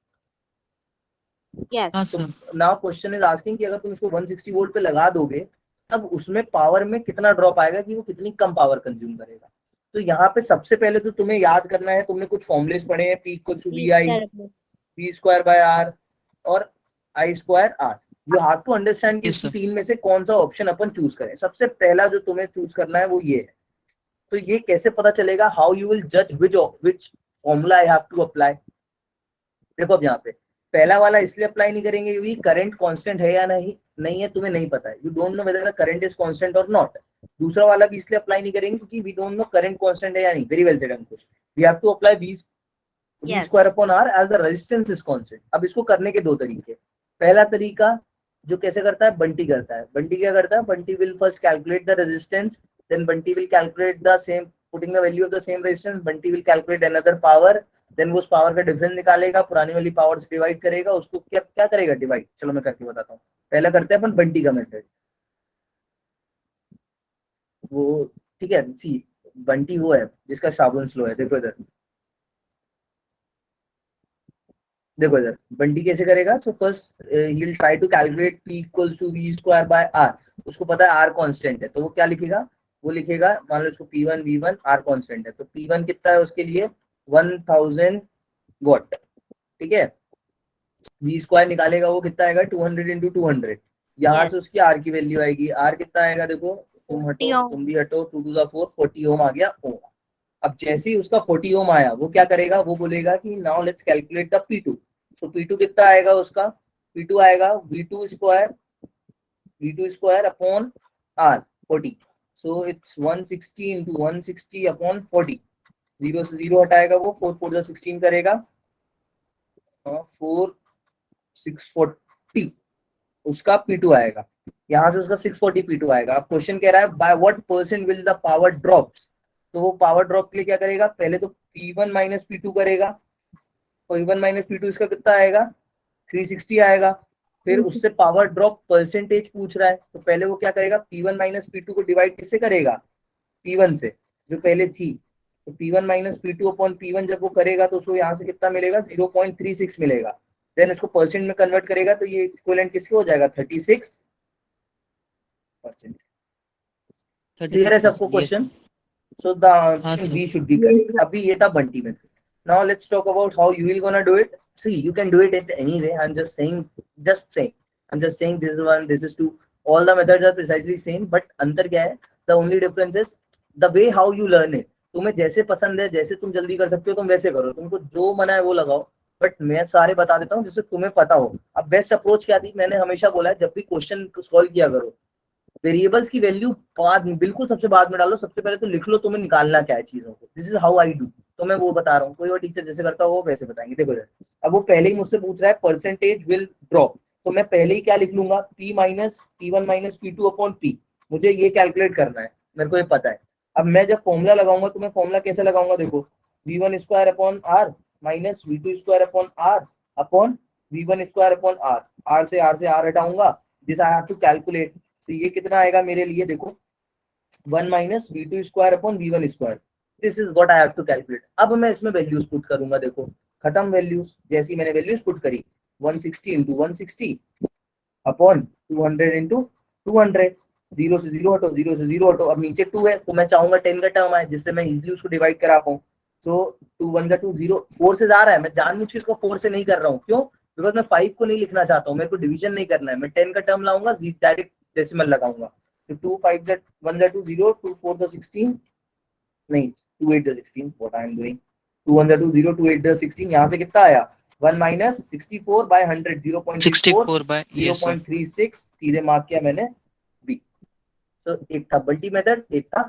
यस हाँ तो sir. Now question is asking कि अगर तुम इसको 160 वोल्ट पे लगा दोगे, तब उसमें पावर में कितना ड्रॉप आएगा, कि वो कितनी कम पावर कंज्यूम करेगा। तो यहाँ पे सबसे पहले तो तुम्हें याद करना है, तुमने कुछ फॉर्मुलेस पढ़े हैं, P equal to B I, B square by R और I square R. You have to understand कि Yes, इस sir. तीन में से कौन सा ऑप्शन अपन चूज करें। सबसे पहला जो तुम्हें चूज करना है वो ये है। तो ये कैसे पता चलेगा, हाउ यू विल जज which formula I have to apply. देखो अब यहाँ पे पहला वाला इसलिए अप्लाई नहीं करेंगे क्योंकि करंट कांस्टेंट है या नहीं है तुम्हें नहीं पता है, you don't know whether the current is constant और नॉट। दूसरा वाला भी इसलिए अप्लाई नहीं करेंगे क्योंकि we don't know current constant है या नहीं। Very well said Ankush. We have to apply V square upon R as the resistance is constant. अब इसको करने के दो तरीके। पहला तरीका जो कैसे करता है, बंटी करता है। बंटी क्या करता है, Bunty will first calculate the resistance, then Bunty will calculate the same, putting the value of the same resistance, Bunty will calculate another power, देन वो उस पावर का डिफरेंस निकालेगा, पुरानी वाली पावर से डिवाइड करेगा, उसको क्या क्या करेगा, डिवाइड। चलो मैं करके बताता हूँ। पहला करते हैं अपन बंटी का मेथड। वो ठीक है, सी बंटी वो है जिसका साबुन स्लो है। देखो इधर, देखो इधर बंटी कैसे करेगा। So first he will try to calculate P equals to V square by R। उसको पता है R कांस्टेंट है, तो वो क्या लिखेगा, वो लिखेगा, मान लो इसको P1 V1 R कांस्टेंट है, तो P1 कितना है उसके लिए 1000 वॉट, ठीक है। V स्क्वायर निकालेगा वो कितना आएगा 200 इंटू 200। यहाँ से उसकी R की वैल्यू आएगी, R कितना आएगा देखो, तुम हटो तुम भी हटो, 2 टू द 4 40 ओम आ गया ओम। अब जैसे ही उसका 40 ओम आया वो क्या करेगा, वो बोलेगा कि now let's calculate the P2। तो P2 कितना आएगा उसका, P2 आएगा V2 square upon R 40। So it's 160 into 160 upon 40। 0 से 0 हटाएगा वो, 4 4 16 करेगा, 4 640 उसका P2 आएगा। यहाँ से उसका 640 P2 आएगा। अब क्वेश्चन कह रहा है by what percent will the power drops. तो वो पावर ड्रॉप के लिए क्या करेगा, पहले तो P1 माइनस P2 करेगा। P1 माइनस P2 इसका कितना आएगा 360 आएगा। फिर उससे पावर ड्रॉप परसेंटेज पूछ रहा है, तो पहले वो क्या करेगा, P1 माइनस P2 को डिवाइड किससे करेगा, P1 से जो पहले थी। तो P1 minus P2 upon P1 जब वो करेगा तो उसको यहाँ से कितना मिलेगा 0.36 मिलेगा। देन इसको परसेंट में कन्वर्ट करेगा तो ये इक्विवेलेंट किसके हो जाएगा 36%। क्लियर है सबको question. So the answer B should be correct. अभी ये था बंटी में। Now let's talk about how you will gonna do it. See you can do it in any way, I am just saying this is one, this is two, all the methods are precisely same, but अंतर क्या है, the only difference is the way how you learn it. तुम्हें जैसे पसंद है, जैसे तुम जल्दी कर सकते हो तुम वैसे करो, तुमको जो मना है वो लगाओ, बट मैं सारे बता देता हूँ जिससे तुम्हें पता हो। अब बेस्ट अप्रोच क्या थी, मैंने हमेशा बोला है जब भी क्वेश्चन सॉल्व किया करो, वेरिएबल्स की वैल्यू बाद में, बिल्कुल सबसे बाद में डालो, सबसे पहले तो लिख लो तुम्हें निकालना क्या है चीजों को। This is how I do. तो मैं वो बता रहा हूँ, कोई और टीचर जैसे करता हो वैसे बताएंगे। देखो अब वो पहले ही मुझसे पूछ रहा है परसेंटेज विल ड्रॉप, तो मैं पहले ही क्या लिख लूंगा, P minus P1 minus P2 upon P। मुझे ये कैलकुलेट करना है, मेरे को ये पता है। अब मैं जब फॉर्मूला लगाऊंगा तो मैं फॉर्मूला कैसे लगाऊंगा, देखो V1 square upon R minus V2 square upon R upon V1 square upon R। R से R हटाऊंगा, this I have to calculate. तो ये कितना आएगा मेरे लिए, देखो 1 minus V2 square upon V1 square. This is what I have to calculate. अब मैं इसमें वैल्यूज पुट करूंगा, देखो खत्म वैल्यूज। जैसी मैंने वैल्यूज पुट करी 160 इंटू 160 अपॉन 200 इंटू 200, 0 से 0 हटो, 0 से 0 हटो। अब नीचे 2 है तो मैं चाहूंगा 10 का टर्म आए जिससे मैं इजिली उसको डिवाइड करा पाऊँ। तो 2 1 का 2 0, 4 से जा रहा है, मैं जानबूझ के इसको 4 से नहीं कर रहा हूँ, क्यों, बिकॉज मैं 5 को नहीं लिखना चाहता हूँ, मेरे को डिवीजन नहीं करना है। मैं 10 का टर्म लाऊंगा, डायरेक्ट डेसिमल लगाऊंगा। तो 2 5 that 1 that 2 0, 2 4 the 16, नहीं 2 8 the 16, what I am doing, 2 1 the 2 0, 2 8 the 16। यहाँ से कितना आया 1 माइनस 64 बाय 100, 0.64 by 0.36, सीधे मार्क किया मैंने बी। तो एक था बल्टी मेथड, एक था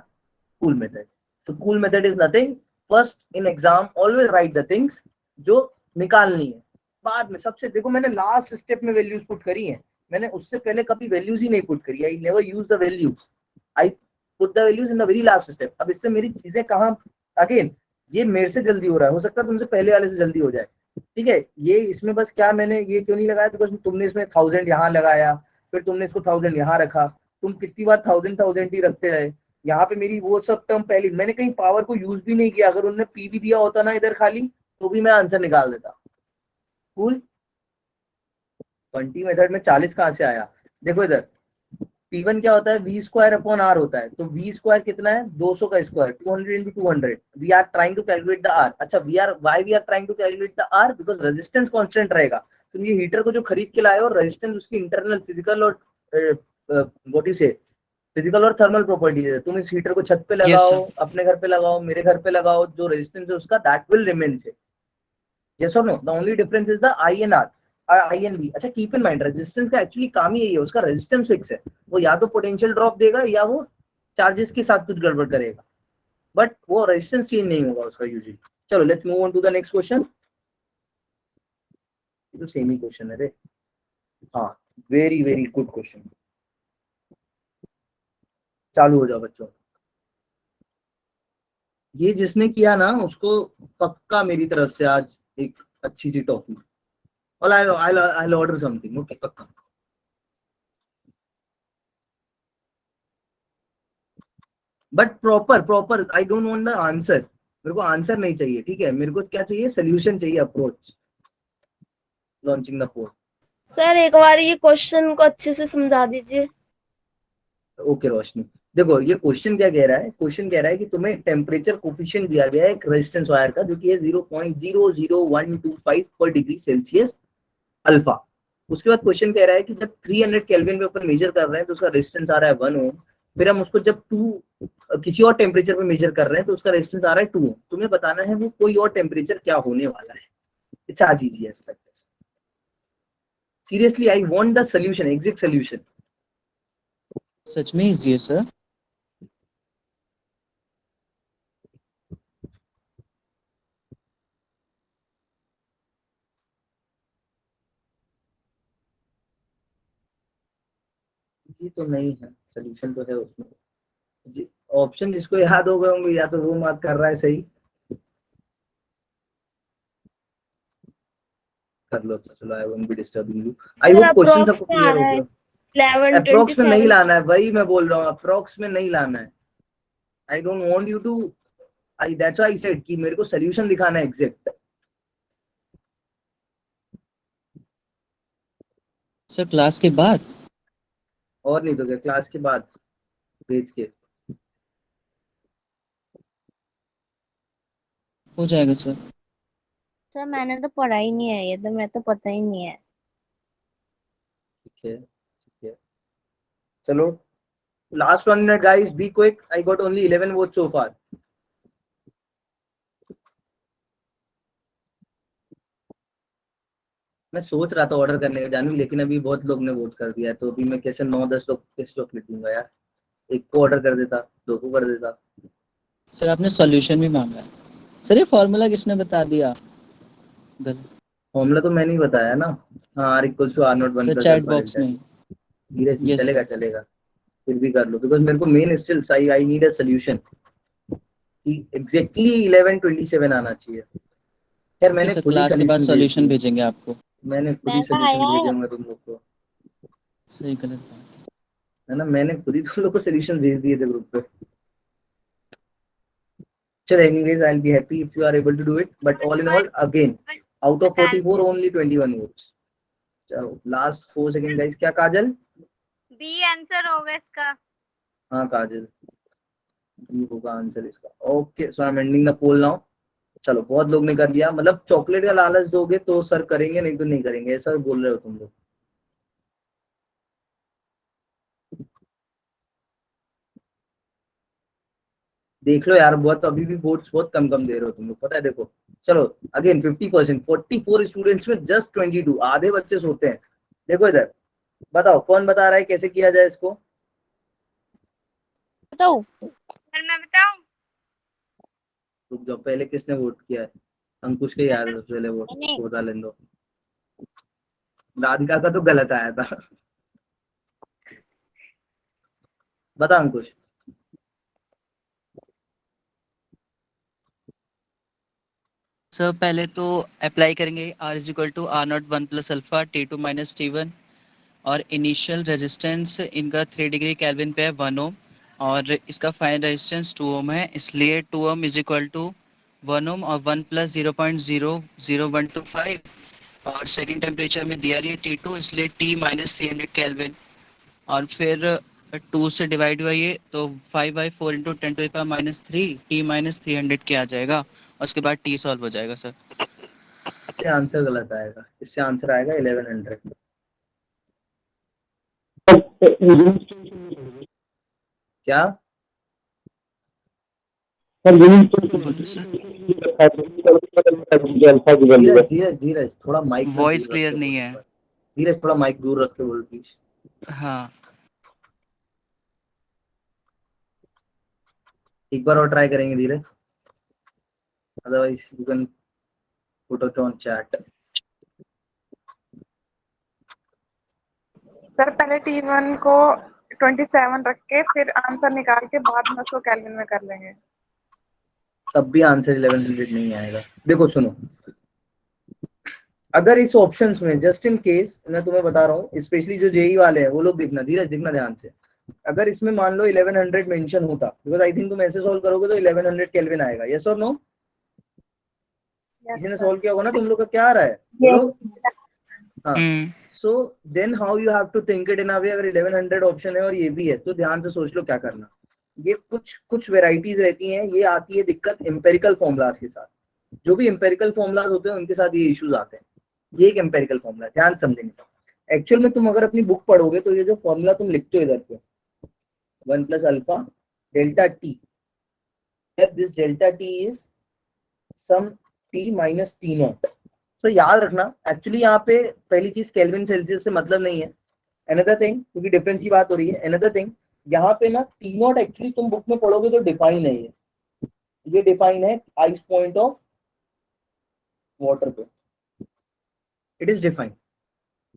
कूल मेथड। तो cool method is nothing, first in exam always right the things जो निकालनी है, बाद में सबसे, देखो मैंने लास्ट स्टेप में वैल्यूज पुट करी है, मैंने उससे पहले कभी वैल्यूज ही नहीं पुट करी। I never use the values, I put the values in the very last step. अब इससे मेरी चीजें कहाँ, अगेन ये मेरे से जल्दी हो रहा है, हो सकता है तुमसे पहले वाले से जल्दी हो जाए, ठीक है। ये इसमें बस क्या, मैंने ये क्यों नहीं लगाया, बिकॉज तुमने इसमें 1000 यहाँ लगाया, फिर तुमने इसको 1000 यहाँ रखा, तुम कितनी बार 1000 ही रखते रहे। यहाँ पे मेरी वो सब टर्म पहले, मैंने कहीं पावर को यूज भी नहीं किया, अगर उन्होंने पी भी दिया होता ना इधर खाली, तो भी मैं आंसर निकाल देता। कूल। 20 मेथड में 40 कहाँ से आया, देखो इधर P1 क्या होता है, V स्क्वायर अपॉन R होता है। तो V स्क्वायर कितना है, 200 का square, 200 into 200। We are trying to calculate the R। अच्छा, why we are trying to calculate the R, because resistance constant रहेगा। तुम ये हीटर को जो खरीद के लाए हो, रेजिस्टेंस उसकी इंटरनल फिजिकल और व्हाट यू से फिजिकल और थर्मल प्रॉपर्टीज है। तुम इस हीटर को छत पे Yes, लगाओ, sir. अपने घर पे लगाओ, मेरे घर पे लगाओ, जो रेजिस्टेंस है उसका दैट विल रिमेन से। Yes or no? The only difference is the I and R, I and V। अच्छा, कीप इन माइंड, रेजिस्टेंस का एक्चुअली काम ही यही है, उसका रेजिस्टेंस फिक्स है। वो या तो पोटेंशियल ड्रॉप देगा या वो चार्जेस के साथ कुछ गड़बड़ करेगा, बट वो रेजिस्टेंस चेंज नहीं होगा उसका यूजुअली। चलो let's move on to the next question. ये तो सेम ही क्वेश्चन है रे। हाँ, वेरी वेरी गुड क्वेश्चन। चालू हो जाओ बच्चों। ये जिसने किया ना उसको पक्का मेरी तरफ से आज एक अच्छी सी टॉफी, और I'll order something, okay, पक्का। But proper I don't want the answer. मेरे को आंसर नहीं चाहिए, ठीक है, मेरे को क्या चाहिए, सोल्यूशन चाहिए, approach. Launching the poll. Sir एक बार ये क्वेश्चन को अच्छे से समझा दीजिए। ओके रोशनी, देखो ये क्वेश्चन क्या कह रहा है। क्वेश्चन कह रहा है कि तुम्हें टेम्परेचर कोफिशिएंट दिया गया है एक रेजिस्टेंस वायर का, जो कि है 0.00125 पर डिग्री सेल्सियस अल्फा। उसके बाद क्वेश्चन कह रहा है कि जब 300 केल्विन पे अपन मेजर कर रहे हैं तो उसका रेजिस्टेंस आ रहा है 1 ओम। फिर हम उसको जब किसी और टेम्परेचर पे मेजर कर रहे हैं तो उसका रेजिस्टेंस आ रहा है 2 ओम। तुम्हें बताना है वो कोई और टेम्परेचर क्या होने वाला है। It's as easy as that. Seriously I want the solution, exact solution. सच में इजी है सर। इजी तो नहीं है, सॉल्यूशन तो है उसमें। ऑप्शन जिसको याद हो गए होंगे या तो वो मार्क कर रहा है सही, कर लो। तो चलो, I won't be disturbing you. I sir hope question approx सबको में आ क्लियर हो रहा है गया। अप्रोक्स में नहीं 1127। लाना है, वही मैं बोल रहा हूँ, अप्रोक्स में नहीं लाना है। I don't want you to, I that's why I said कि मेरे को सॉल्यूशन दिखाना है एग्जैक्ट। सर क्लास के बाद? और नहीं तो क्या, क्लास के बाद भेज के। हो जाएगा सर। सर मैंने तो पढ़ा ही नहीं है ये, तो मैं तो पता ही नहीं है। ठीक है, ठीक है, चलो last 1 minute guys, be quick. I got only 11 vote so far. मैं सोच रहा था ऑर्डर करने का जानू, लेकिन अभी बहुत लोग ने वोट कर दिया है, तो अभी मैं कैसे 9-10 लोग कैसे चॉकलेट दूंगा यार। एक को ऑर्डर कर देता, दो को कर देता। सर आपने सॉल्यूशन भी मांगा है। सर ये फॉर्मूला किसने बता दिया? गलत। फॉर्मूला तो मैंने ही बताया ना। हाँ, R equals to R naught 1 sir plus chat alpha box delta में। टी। धीरे यस चलेगा सर। चलेगा, फिर भी कर लो, बिकॉज मेरे को मेन still I need a solution. Exactly 11:27 आना चाहिए। खैर ओके मैंने सर, खुद ही क्लास के बाद सोल्यूशन भेज सॉल्यूशन दिए। भेजेंगे आपको। मैंने खुद ही मैम सोल्यूशन आया भेजे है। होंगे तुम लोग को, सही गलत बात है। है ना। मैंने खुद ही तुम लोग को सोल्यूशन भेज दिए थे ग्रुप पे। चलो anyways, I will be happy if you are able to do it, but all in all again out of 44 only 21 votes. चलो लास्ट 4 सेकंड गाइस। क्या काजल? बी आंसर होगा इसका। हाँ काजल, ये होगा आंसर इसका। Okay, so I am ending the poll now. चलो बहुत लोग ने कर लिया, मतलब चॉकलेट का लालच दोगे तो सर करेंगे, नहीं तो नहीं करेंगे, ऐसा बोल रहे हो तुम लोग। देख लो यार, बहुत अभी भी वोट्स बहुत कम कम दे रहे हो तुम लोग, पता है। देखो चलो अगेन 50%, 44 स्टूडेंट्स में जस्ट 22, आधे बच्चे सोते हैं। देखो इधर, बताओ कौन बता रहा है कैसे किया जाए इसको। बताओ। सर मैं बताऊं? रुक जाओ, पहले किसने वोट किया है। अंकुश के याद है सबसे पहले वोट, मैंने। उसको बता लेने दो। राधिका का तो गलत आया था। बता अंकुश। सर पहले तो अप्लाई करेंगे R is equal to R naught 1 plus alpha T2 minus T1। और इनिशियल रेजिस्टेंस इनका 3 डिग्री केल्विन पे है 1 ओम। और इसका फाइनल रेजिस्टेंस 2 ओम है, इसलिए 2 ओम इज इक्वल टू 1 ओम और 1 प्लस 0.00125। और सेकंड टेम्परेचर में दिया रही है T2, इसलिए T माइनस 300 केल्विन। और फिर 2 से डिवाइड हुआ ये तो 5/4 इंटू 10⁻³ t माइनस 300 के आ जाएगा और उसके बाद t सॉल्व हो जाएगा सर। इससे आंसर गलत आएगा, इससे आंसर आएगा 1100। क्या बोलो सर। धीरज धीरज धीरज थोड़ा माइक ना वॉइस दूर रख क्लियर के नहीं बोल। है। धीरज थोड़ा माइक दूर रख के बोल प्लीज। हाँ एक बार और ट्राई करेंगे Dheeraj, otherwise you can put it on chat. Sir पहले T1 को 27 रख के फिर आंसर निकाल के बाद में उसको केल्विन में कर लेंगे। तब भी आंसर 1100 नहीं आएगा। देखो सुनो, अगर इस ऑप्शंस में जस्ट इन केस मैं तुम्हें बता रहा हूँ, स्पेशली जो जेई वाले हैं वो लोग देखना, धीरज देखना ध्यान से, अगर इसमें मान लो 1100 मेंशन होता, बिकॉज आई थिंक तुम ऐसे सॉल्व करोगे तो 1100 केल्विन आएगा। यस और नो? किसी ने सॉल्व किया होगा ना, तुम लोग का क्या आ रहा है बोलो। हाँ, so then how you have to think it in a way, अगर 1100 ऑप्शन है और ये भी है तो ध्यान से सोच लो क्या करना। ये कुछ वेराइटीज रहती हैं, ये आती है दिक्कत एम्पेरिकल फॉर्मुलाज के साथ। जो भी एम्पेरिकल फॉर्मुलाज होते हैं उनके साथ ये इश्यूज आते हैं। ये एक एम्पेरिकल फॉर्मुला है, ध्यान समझेंगे सब। एक्चुअल में तुम अगर अपनी बुक पढ़ोगे तो ये जो फॉर्मूला तुम लिखते हो इधर पे 1 plus alpha delta T, this delta T is some T minus T naught. तो याद रखना एक्चुअली यहाँ पे पहली चीज केल्विन सेल्सियस से मतलब नहीं है। अनदर थिंग, क्योंकि डिफरेंस की बात हो रही है, अनदर थिंग यहाँ पे ना टी नॉट एक्चुअली तुम बुक में पढ़ोगे तो डिफाइन है, ये डिफाइन है आइस पॉइंट ऑफ वाटर पे, इट इज डिफाइन।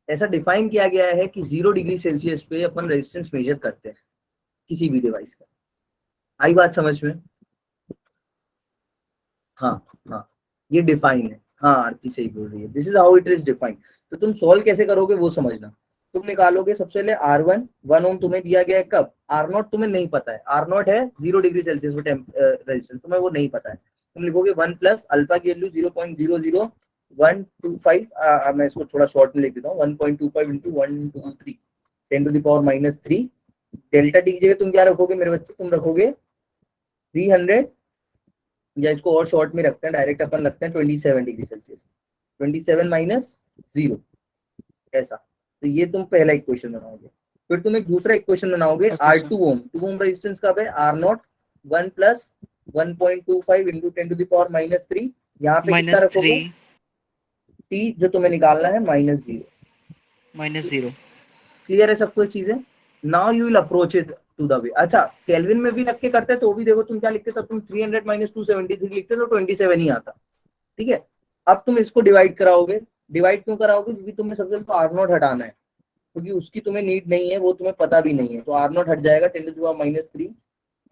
ऐसा डिफाइन किया गया है कि 0 डिग्री सेल्सियस पे अपन रेजिस्टेंस मेजर करते हैं किसी भी डिवाइस का। आई बात समझ में? हाँ हाँ, ये डिफाइन है। हाँ आरती सही बोल रही है, this is how it is define. तो तुम सॉल्व कैसे करोगे वो समझना। तुम निकालोगे सबसे पहले R1 1 ओम तुम्हें दिया गया है, कब? R0 तुम्हें नहीं पता है, R0 है 0 डिग्री सेल्सियस पे रेजिस्टेंस, तुम्हें वो नहीं पता है। तुम लिखोगे 1 प्लस अल्फा की वैल्यू 0.00125, मैं इसको थोड़ा शॉर्ट में लिख देता हूँ, 1.25 इंटू 123 10⁻³ डेल्टा टी की जगह तुम क्या रखोगे मेरे बच्चे? तुम रखोगे 300, या इसको और शॉर्ट में रखते हैं, डायरेक्ट अपन रखते हैं 27 डिग्री सेल्सियस, 27 माइनस 0 ऐसा। तो ये तुम पहला इक्वेशन बनाओगे। फिर तुम एक दूसरा इक्वेशन बनाओगे R2 ओम, 2 ओम रेजिस्टेंस कब है? R0 1 प्लस 1.25 इंटू 10⁻³ यहाँ पे कितना रखोगे? T जो तुम्हें निकालना है -0। क्लियर है सबको चीजें? Now you will approach it to the way. अच्छा, केल्विन में भी रख के करते तो भी देखो तुम क्या लिखते, तब तुम 300 माइनस 273 लिखते तो 27 ही आता। ठीक है, अब तुम इसको डिवाइड कराओगे। डिवाइड क्यों कराओगे? क्योंकि तुम्हें सबसे पहले तो R0 हटाना है, क्योंकि उसकी तुम्हें नीड नहीं है, वो तुम्हें पता भी नहीं है। तो R0 हट जाएगा, 10⁻³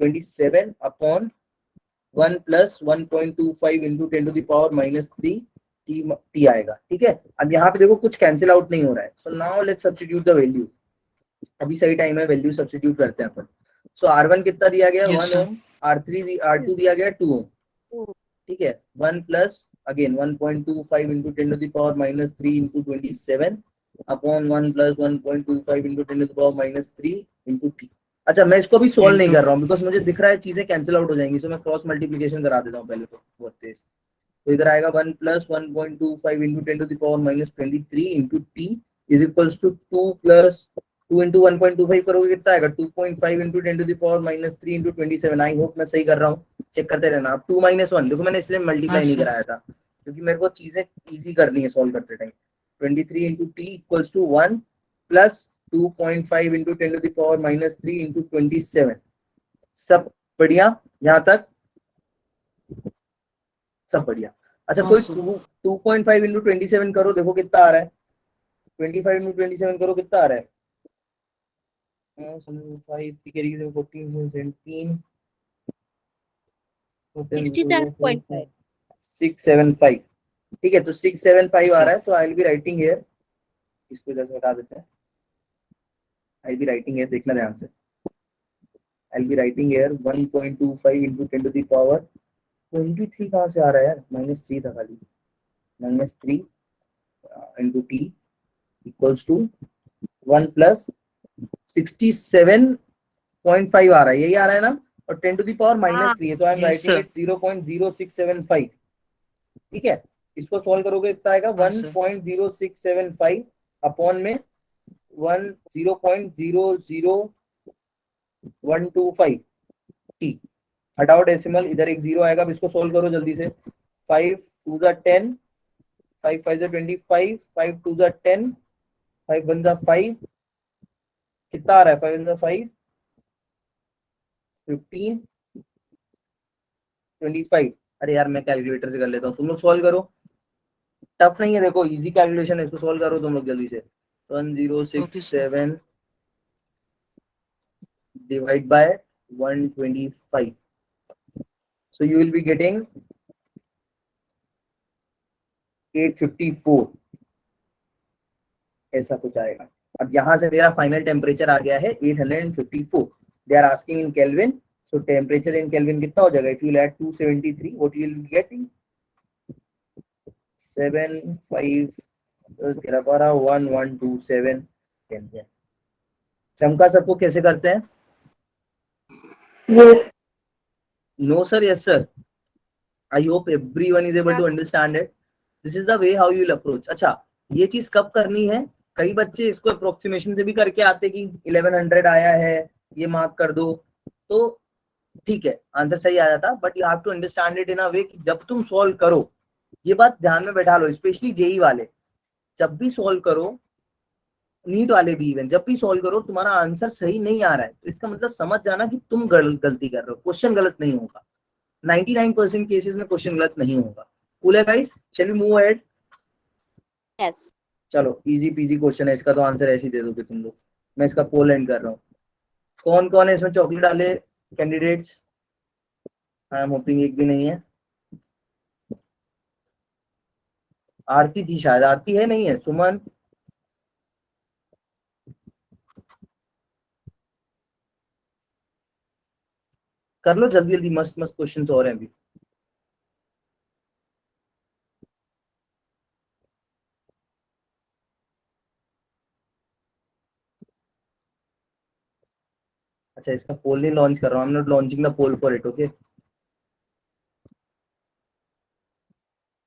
27 अपॉन 1 प्लस 1.25 इंटू 10⁻³ टी आएगा। ठीक है, अब यहाँ पे देखो कुछ कैंसिल आउट नहीं हो रहा है। So now let's substitute the value. अभी सही टाइम है, वैल्यू सब्स्टिट्यूट करते हैं अपन। सो R1 कितना दिया गया? 1 ओम, R2 दिया गया 2 ओम। ठीक है, 1 plus again 1.25 into 10⁻³ into 27 upon 1 plus 1.25 into 10⁻³ into T. अच्छा, मैं इसको अभी सॉल्व नहीं कर रहा हूँ बिकॉज मुझे दिख रहा है चीजें कैंसिल आउट हो जाएंगी, सो मैं क्रॉस मल्टीप्लीकेशन करा देता हूँ पहले तो बहुत तेज। तो इधर आएगा 1 plus 1.25 into 10⁻³ into T is equals to 2 plus 2 into 1.25 करोगे कितना आएगा? 2.5 इंटू 10⁻³ इंटू 27। आई होप मैं सही कर रहा हूँ, चेक करते रहना। अब 2 - 1 देखो, मैंने इसलिए मल्टीप्लाई नहीं कराया था क्योंकि मेरे को चीजें इजी करनी है सॉल्व करते time. 23 into T equals to 1 plus 2.5 into 10⁻³ into 27। सब बढ़िया यहाँ तक? सब बढ़िया। अच्छा, कोई 2.5 इंटू 27 करो, देखो कितना आ रहा है? 25 इंटू 27 करो, कितना आ रहा है? 5 14 17 67.5। 675। ठीक है, तो 675 आ रहा है। तो आई विल बी राइटिंग हियर, इसको इधर से हटा देते हैं। आई विल बी राइटिंग हियर, देखना ध्यान से। आई will be writing here 1.25 into 10⁻23 कहाँ से आ रहा है यार? -3 था खाली। -3 into T equals to 1 plus 67 0.5 आ रहा है, यही आ रहा है ना, और 10 to the power हाँ। -3 है, तो I am Yes, writing sir. It 0.0675। ठीक है, इसको सॉल्व करोगे कितना आएगा, हाँ, sir. 1.0675 अपॉन में 0.00125 टी, हटाओ डेसिमल, इधर एक जीरो आएगा। अब इसको सोल्व करो जल्दी से। 5 2 जा 10, 5 5 जा 25, 5 2 जा 10, 5 1 जा 5, कितना आ रहा है, 5 1 जा 5 15 25। अरे यार मैं कैलकुलेटर से कर लेता हूँ, तुम लोग सॉल्व करो, टफ नहीं है, देखो इजी कैलकुलेशन है, इसको सॉल्व करो तुम लोग जल्दी से। 1067 divide by 125, so you will be getting 854, ऐसा कुछ आएगा। अब यहाँ से मेरा फाइनल टेम्परेचर आ गया है 854। They are asking in kelvin, so temperature in kelvin कितना हो जाएगा, if you add 273 what you will be getting 751,127 kelvin. चमका सबको कैसे करते हैं? Yes. No sir, yes sir. I hope everyone is able to understand it. This is the way how you will approach. अच्छा, ये चीज कब करनी है? कई बच्चे इसको अप्रोक्सीमेशन से भी करके आते कि 1100 आया है, ये मार्क कर दो, तो ठीक है आंसर सही आ जाता, but you have to understand it in a way कि जब तुम सॉल्व करो, ये बात ध्यान में बैठा लो, स्पेशली जेई वाले, जब भी सॉल्व करो, नीट वाले भी इवन, जब भी सॉल्व करो तुम्हारा आंसर सही नहीं आ रहा है, तो इसका मतलब समझ जाना कि तुम गलती कर रहे हो, क्वेश्चन गलत नहीं होगा। 99% केसेस में क्वेश्चन गलत नहीं होगा। कूल है guys, shall we move ahead? Yes. चलो इजी पीजी क्वेश्चन है, इसका तो आंसर ऐसे ही दे दोगे तुम लोग। मैं इसका पोल एंड कर रहा हूँ। कौन कौन है इसमें चॉकलेट वाले कैंडिडेट्स? आई एम होपिंग एक भी नहीं है। आरती थी शायद, आरती है नहीं है, सुमन, कर लो जल्दी जल्दी, मस्त मस्त क्वेश्चंस और हैं अभी। अच्छा इसका पोल नहीं लॉन्च कर रहा हूँ, I am not launching the poll for it, okay.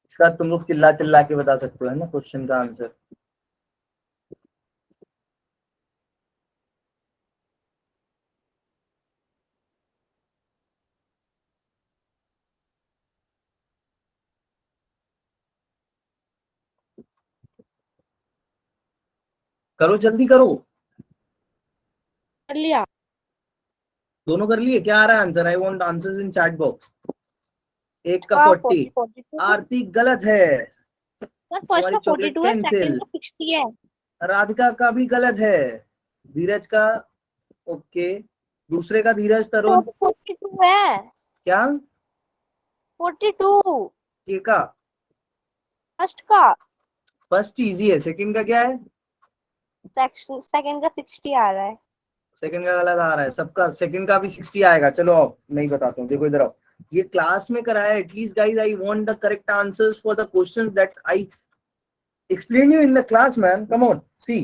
इसका तुम लोग चिल्ला चिल्ला के बता सकते हो है ना क्वेश्चन का आंसर। करो जल्दी करो। कर लिया। दोनों कर लिए? क्या आ रहा है answer? I want answers in chat box. एक का 40, 42। आरती गलत है, सर फर्स्ट तुम्हारी का चॉकलेट 42 है, कैंसिल। सेकंड का 60 है। राधिका का भी गलत है, धीरज का ओके, दूसरे का धीरज तरुण 42 है। क्या 42 के का? फर्स्ट का, फर्स्ट इजी है, सेकंड का क्या है? सेकंड का 60 आ रहा है। सेकंड का गलत आ रहा है सबका, सेकंड का भी 60 आएगा। चलो अब नहीं बताता हूँ, देखो इधर आओ, ये क्लास में कराया, at least guys I want the correct answers for the questions that I explain you in the class man, come on see.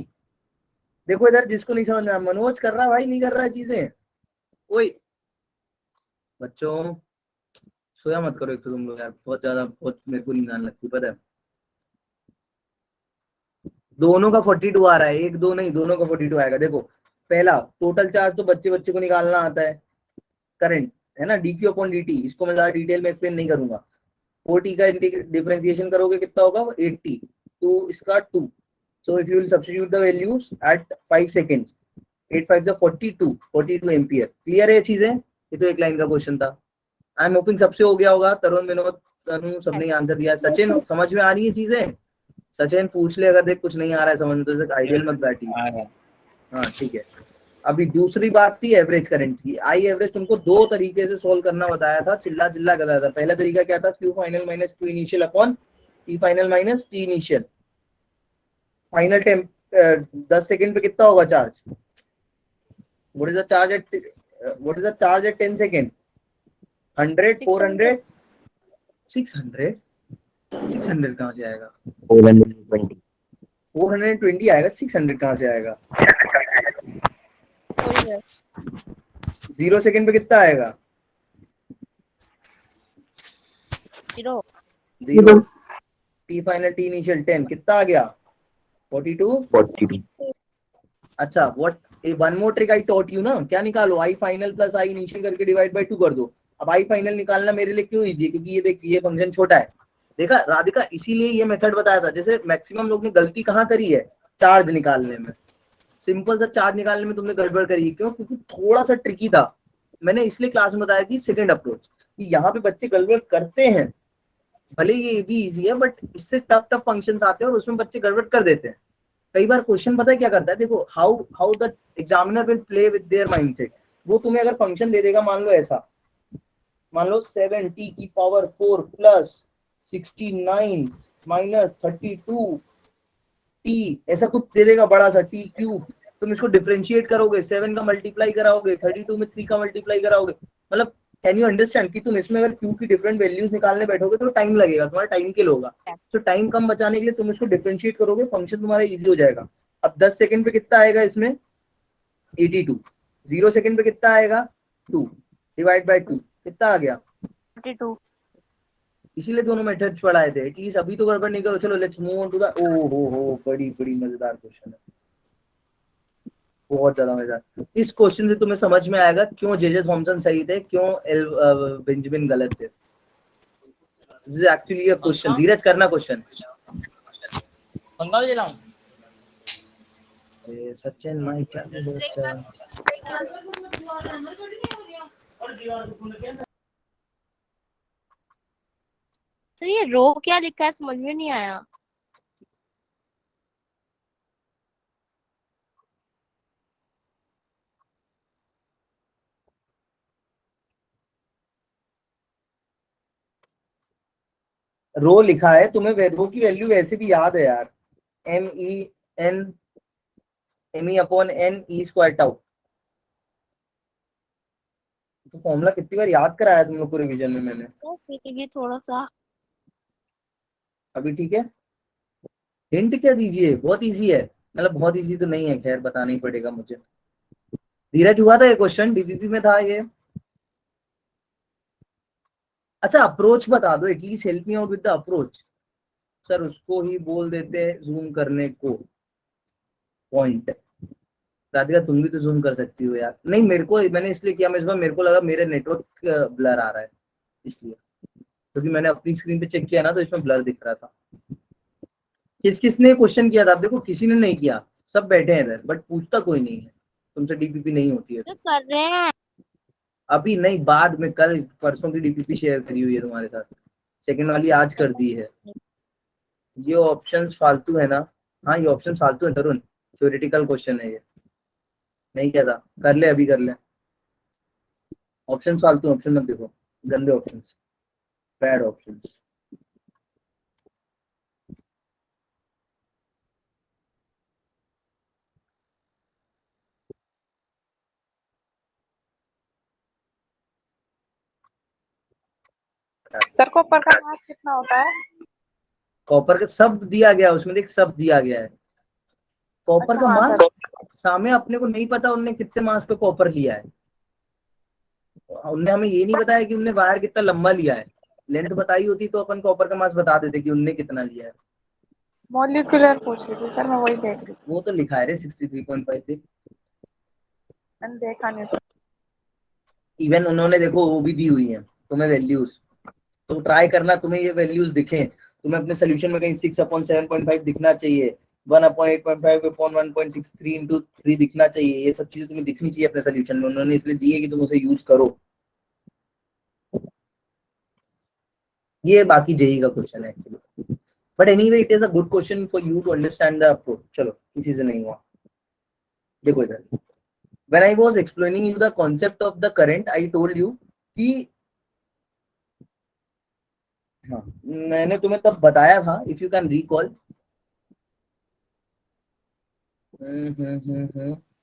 देखो इधर, जिसको नहीं समझ में आया, मनोज कर रहा भाई, नहीं कर रहा है चीजें। ओए बच्चों सोया मत करो एक तो तुम लोग यार, बहुत ज्यादा, बहुत मेरे को नींद आने लगती पता है। दोनों का 42 आ रहा है, एक दो नहीं, दोनों का 42 आएगा। देखो पहला टोटल चार्ज तो बच्चे बच्चे को निकालना आता है, करंट है ना, dq अपॉन dt, इसको मैं ज्यादा डिटेल में एक्सप्लेन नहीं करूंगा। 4t का डिफरेंशिएशन करोगे कितना होगा, 80 तो इसका 2, so if you will substitute the values at 5 seconds, 8 5 42 ampere. Clear है ये चीजें? ये तो एक लाइन का क्वेश्चन था। आई एम होपिंग सबसे हो गया होगा, तरुण विनोद तनु सबने आंसर दिया। सचिन समझ में आ रही है चीजें? सचिन पूछ ले अगर देख कुछ नहीं आ रहा है समझ में तो आइडियल मत बैठी। हाँ ठीक है। अभी दूसरी बात थी एवरेज करंट की। आई एवरेज तुमको दो तरीके से सोल्व करना बताया था, चिल्ला चिल्ला कर बताया था। पहला तरीका क्या था, Q final minus Q initial upon T final minus T initial. Final time 10 second पे कितना होगा charge, what is the charge at 10 second? 100 400 600 600 कहाँ से आएगा? 420 आएगा, 600 कहाँ से आएगा? 0 सेकंड पे कितना आएगा? 0 0। टी फाइनल टी इनिशियल 10 कितना आ गया? 42। 42. अच्छा, what one more trick I taught you ना, क्या निकालो? I final plus I initial करके डिवाइड बाय 2 कर दो। अब आई फाइनल निकालना मेरे लिए क्यों इजी है? क्योंकि ये देख, ये फंक्शन छोटा है। देखा राधिका, इसीलिए ये मेथड बताया था। जैसे मैक्सिमम लोग ने गलती कहाँ करी है? चार्ज निकालने में। सिंपल सा चार्ज निकालने में तुमने गड़बड़ करी। क्यों? क्योंकि थोड़ा सा ट्रिकी था। मैंने इसलिए क्लास में बताया कि सेकंड अप्रोच, कि यहाँ पे बच्चे गड़बड़ करते हैं। भले ये भी इजी है, बट इससे टफ टफ फंक्शंस आते हैं और उसमें बच्चे गड़बड़ कर देते हैं। कई बार क्वेश्चन पता है क्या करता है? देखो, how the examiner will play with their mindset. वो तुम्हें अगर फंक्शन दे देगा, मान लो ऐसा, मान लो 7t की पावर 4 प्लस 69 माइनस 32 टी, ऐसा कुछ दे देगा बड़ा सा, टी क्यूब। तुम इसको डिफरेंशिएट करोगे, 7 का मल्टीप्लाई कराओगे, 32 में 3 का मल्टीप्लाई कराओगे। मतलब कैन यू अंडरस्टैंड कि तुम इसमें अगर क्यू की डिफरेंट वैल्यूज निकालने बैठोगे तो टाइम लगेगा, तुम्हारा टाइम किल होगा। तो टाइम कम बचाने के लिए तुम इसको डिफरेंशिएट करोगे, फंक्शन तुम्हारा इजी हो जाएगा। अब 10 सेकंड पे कितना आएगा इसमें? 82। 0 सेकंड पे कितना आएगा? 2 डिवाइड बाय 2 कितना आ गया? 42 इसीलिए दोनों मेथड्स पढ़ाए थे। एटलीस्ट अभी तो गड़बड़ नहीं करो। चलो let's move on to the, ओ हो, बड़ी बड़ी मजेदार क्वेश्चन है, बहुत ज्यादा मजेदार। इस क्वेश्चन से तुम्हें समझ में आएगा क्यों जेजे थॉमसन सही थे, क्यों बेंजामिन गलत थे। This is actually a question. Dheeraj करना क्वेश्चन। सचिन माई सर ये रो क्या लिखा है समझ में नहीं आया। रो लिखा है, तुम्हें रो की वैल्यू वैसे भी याद है यार, M E upon N E square tau. तो फॉर्मूला कितनी बार याद कराया तुम लोग को रिवीजन में मैंने। तो फिर ये थोड़ा सा अभी ठीक है? हिंट क्या दीजिए? बहुत इजी है। मतलब बहुत इजी तो नहीं है, खैर बताना ही पड़ेगा मुझे। धीरज हुआ था ये क्वेश्चन, डीपीपी में था ये। अच्छा, अप्रोच बता दो, at least help me out with the approach. Sir उसको ही बोल देते हैं जूम करने को, पॉइंट। राधिका तुम भी तो जूम कर सकती हो यार। नहीं, मेरे को, मैंने इसलिए किया, मेरे को लगा मेरे नेटवर्क ब्लर आ रहा है इसलिए, क्योंकि मैंने अपनी स्क्रीन पे चेक किया ना तो इसमें ब्लर दिख रहा था। किस किसने क्वेश्चन किया था? आप देखो, किसी ने नहीं किया, सब बैठे हैं इधर, बट पूछता कोई नहीं है। तुमसे डीपीपी नहीं होती है तो कर रहे हैं। अभी नहीं, बाद में, कल परसों की डीपीपी शेयर करी हुई है तुम्हारे साथ। सेकंड वाली आज कर दी है। ये ऑप्शंस फालतू है ना? हाँ, ये ऑप्शन फालतू है तरुण, थ्योरेटिकल क्वेश्चन है ये। नहीं क्या था? कर ले, अभी कर ले। ऑप्शन फालतू, ऑप्शन मत देखो, गंदे ऑप्शन, बैड ऑप्शन। सर को ऊपर का मास कितना होता है? कॉपर का सब दिया गया उसमें, देख सब दिया गया है। कॉपर अच्छा का हाँ मास सर। सामने, अपने को नहीं पता उनने कितने मास पे कॉपर लिया है। उनने हमें ये नहीं बताया कि उनने वायर कितना लंबा लिया है। लेंथ बताई होती तो अपन कॉपर का मास बता देते कि उनने कितना लिया है। मॉलिक्यूलर पूछ रही थी सर, मैं वही देख रही थी, वो तो लिखा है रे 63.5 थे। मैंने देखा नहीं सर। इवन उन्होंने देखो वो भी दी हुई है तुम्हें वैल्यूज, तो ट्राई करना तुम्हें ये वैल्यूज दिखे। तुम्हें अपने सोल्यूशन में कहीं 6/7.5 दिखना चाहिए, 1/8.5 अपॉन 1.63 इंटू 3 दिखना चाहिए। ये सब चीजें तुम्हें दिखनी चाहिए अपने सोल्यूशन में। उन्होंने इसलिए दी है कि तुम उसे यूज करो। ये बाकी जेई का क्वेश्चन है actually, but anyway it is a good question for you to understand the approach. चलो, किसी से नहीं हुआ। देखो इधर, when I was explaining you the concept of the current, I told you कि, हाँ, मैंने तुम्हें तब बताया था, if you can recall.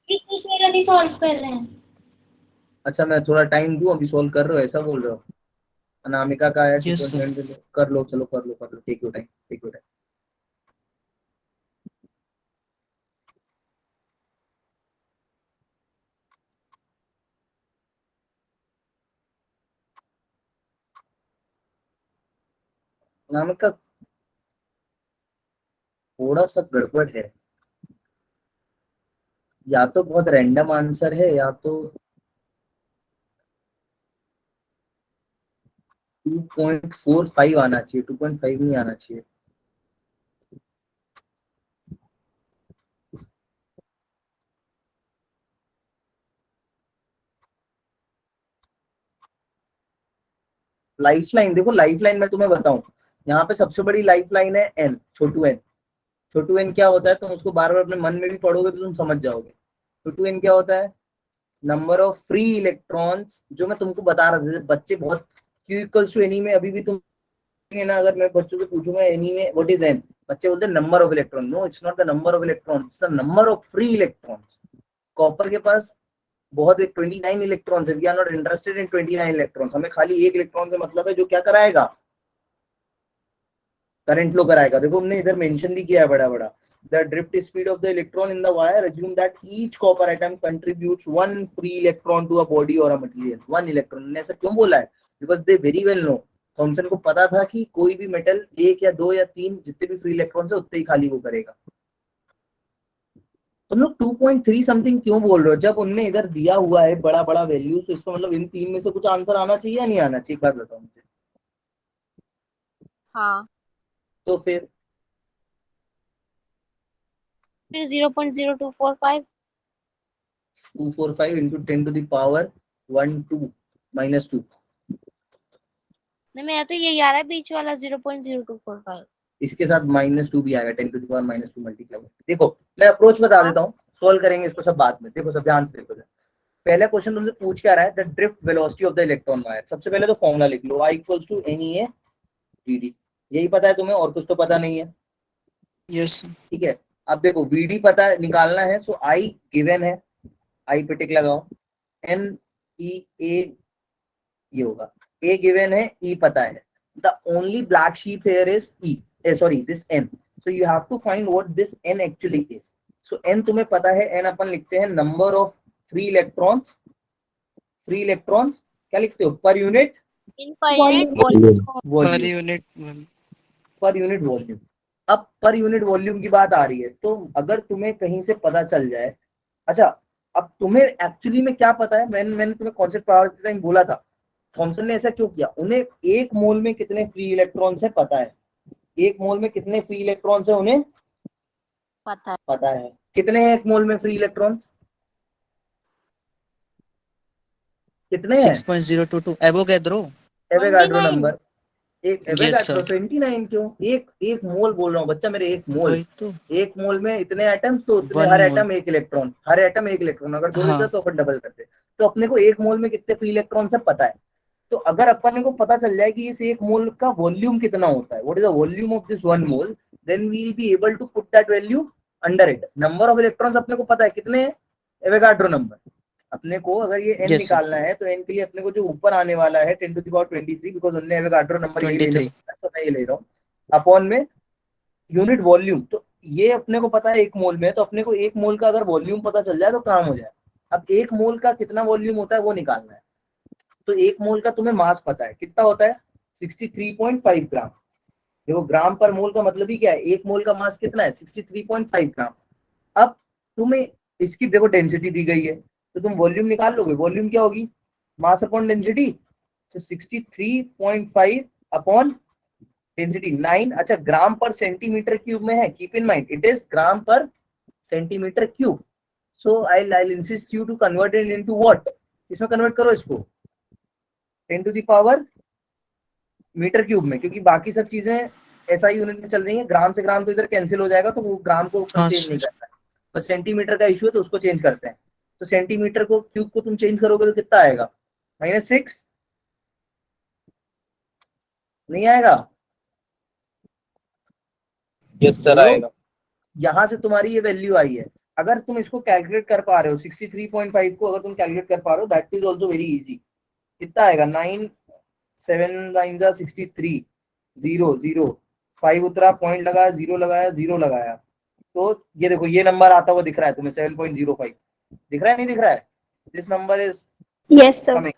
Question अभी सॉल्व कर रहे हैं। अच्छा, मैं थोड़ा टाइम दूं, अभी सॉल्व कर रहे हो ऐसा बोल रहे हो? अनामिका का है Yes, sir. 2.7, कर लो, चलो कर लो, take your time, take your time. नाम का थोड़ा सा गड़बड़ है, या तो बहुत रैंडम आंसर है या तो 2.45 आना चाहिए, 2.5 नहीं आना चाहिए। लाइफलाइन देखो, लाइफलाइन मैं तुम्हें बताऊं, यहाँ पे सबसे बड़ी लाइफलाइन है एन, छोटू एन। छोटू एन क्या होता है, तुम उसको बार बार अपने मन में भी पढ़ोगे तो तुम समझ जाओगे। छोटू एन क्या होता है, नंबर ऑफ फ्री इलेक्ट्रॉन्स, जो मैं तुमको बता रहा था, जैसे बच्चे बहुत Q इक्वल्स टू एनी में, अभी भी तुम ना, अगर मैं बच्चों से पूछूंगा एनी में व्हाट इज एन, बच्चे बोलते हैं number of electron. No, it's not the number of electron, it's the number of free electrons. Copper के पास बहुत 29 इलेक्ट्रॉन्स है, we are not interested in 29 electrons, हमें खाली एक इलेक्ट्रॉन से मतलब है जो क्या कराएगा, करंट फ्लो कराएगा। देखो हमने इधर मेंशन भी किया है बड़ा बड़ा, the drift speed of the electron in the wire, assume that each copper atom contributes one free electron to a body or a material, one electron। ने ऐसा क्यों बोला है, because they very well know, Thomson को पता था कि कोई भी मेटल एक या दो या तीन जितने भी फ्री इलेक्ट्रॉन है उतने ही खाली वो करेगा। तुम लोग 2.3 समथिंग क्यों बोल रहे हो, जब उनने इधर दिया हुआ है बड़ा बड़ा वैल्यू, तो इसका मतलब इन तीन में से कुछ आंसर आना चाहिए या नहीं आना चाहिए, एक बात बताओ मुझे। हाँ, तो फिर 0.0245। 245 into 10 to the power 1 2 minus 2, नहीं, मेरा तो ये आ रहा है बीच वाला 0.0245। इसके साथ -2 भी आएगा, 10 to the power -2 मल्टीप्लाई। देखो मैं अप्रोच बता देता हूँ, सॉल्व करेंगे इसको सब बाद में। देखो सब ध्यान से देखो, पहला क्वेश्चन तुमसे पूछ क्या रहा है, the drift velocity of the electron wire. सबसे पहले तो फॉर्मूला लिख लो, I equals to NEA VD, यही पता है तुम्हें और कुछ तो पता नहीं है, यस ठीक है। अब देखो VD पता है, निकालना है, सो I गिवन है, I पे टिक लगाओ, NEA ये होगा, A गिवन है, E पता है, the only black sheep here is E, sorry this N, so you have to find what this N actually is. So N तुम्हें पता है, N अपन लिखते हैं number of free electrons, free electrons क्या लिखते हो, per unit infinite per volume, unit per unit volume. अब पर यूनिट वॉल्यूम की बात आ रही है, तो अगर तुम्हें कहीं से पता चल जाए, अच्छा अब तुम्हें एक्चुअली में क्या पता है, मैंने तुम्हें कॉन्सेप्ट टाइम बोला था, थॉमसन ने ऐसा क्यों किया, उन्हें एक मोल में कितने फ्री इलेक्ट्रॉन्स है पता है, एक मोल में कितने फ्री इलेक्ट्रॉन्स है उन्हें पता है। कितने हैं एक मोल में फ्री इलेक्ट्रॉन्स, कितने हैं, 6.022 एवोगैड्रो। एवोगाड्रो 29। नंबर, एक Yes, एवोगाड्रो sir. 29 क्यों, एक मोल बोल रहा हूँ बच्चा मेरे, एक मोल, वही तो एक मोल में इतने एटम, तो उतने One हर mole. एटम एक इलेक्ट्रॉन, हर एटम एक इलेक्ट्रॉन, अगर दो हाँ। देता तो अपन डबल करते, तो अपने को एक मोल में कितने फ्री इलेक्ट्रॉन से पता है। तो अगर अपन को पता चल जाए कि इस एक मोल का वॉल्यूम कितना होता है, what is the volume of this one mole, then we will be able to put that value under it. Number of electrons अपने को पता है कितने हैं, एवोगाड्रो नंबर। अपने को अगर ये n Yes, sir. निकालना है, तो n के लिए अपने को जो ऊपर आने वाला है 10 to the power 23, बिकॉज उन्होंने एवोगाड्रो नंबर यही लेना 23. है, तो मैं ये ले रहा हूँ अपॉन में यूनिट वॉल्यूम। तो ये अपने को पता है एक मोल में, तो अपने को एक मोल का अगर वॉल्यूम पता चल जाए तो काम हो जाए। अब एक मोल का कितना वॉल्यूम होता है वो निकालना है, तो एक मोल का तुम्हें मास पता है कितना होता है, 63.5 ग्राम। देखो ग्राम पर मोल का मतलब ही क्या है, एक मोल का मास कितना है, 63.5 ग्राम। अब तुम्हें इसकी देखो डेंसिटी दी गई है, तो तुम वॉल्यूम निकाल लोगे, वॉल्यूम क्या होगी, मास अपॉन डेंसिटी, तो 63.5 अपॉन डेंसिटी 9। अच्छा ग्राम पर सेंटीमीटर क्यूब में है, keep in mind it is gram per centimetre cube. So I insist you to convert it into what, इसमें कन्वर्ट करो इसको 10 to the power metre cube में, क्योंकि बाकी सब चीजें एसआई यूनिट में चल रही है, ग्राम से ग्राम तो इधर कैंसिल हो जाएगा, तो वो ग्राम को हाँ, चेंज नहीं sir. करता है, बस सेंटीमीटर का इशू है तो उसको चेंज करते हैं। तो सेंटीमीटर को क्यूब को तुम चेंज करोगे तो कितना आएगा, -6 नहीं आएगा, यस सर आएगा। यहाँ से तुम्हारी ये वैल्यू आई है। अगर तुम इसको कैलकुलेट कर पा रहे हो 63.5 को, अगर तुम कैलकुलेट कर पा रहे हो, that is also very easy. कितना आएगा, 9 7 9 63 0 0 5 उतरा, पॉइंट लगाया, 0 लगाया, 0 लगाया, तो ये देखो ये नंबर आता हुआ दिख रहा है तुम्हें 7.05 दिख रहा है, नहीं दिख रहा है, this number is yes sir. Coming.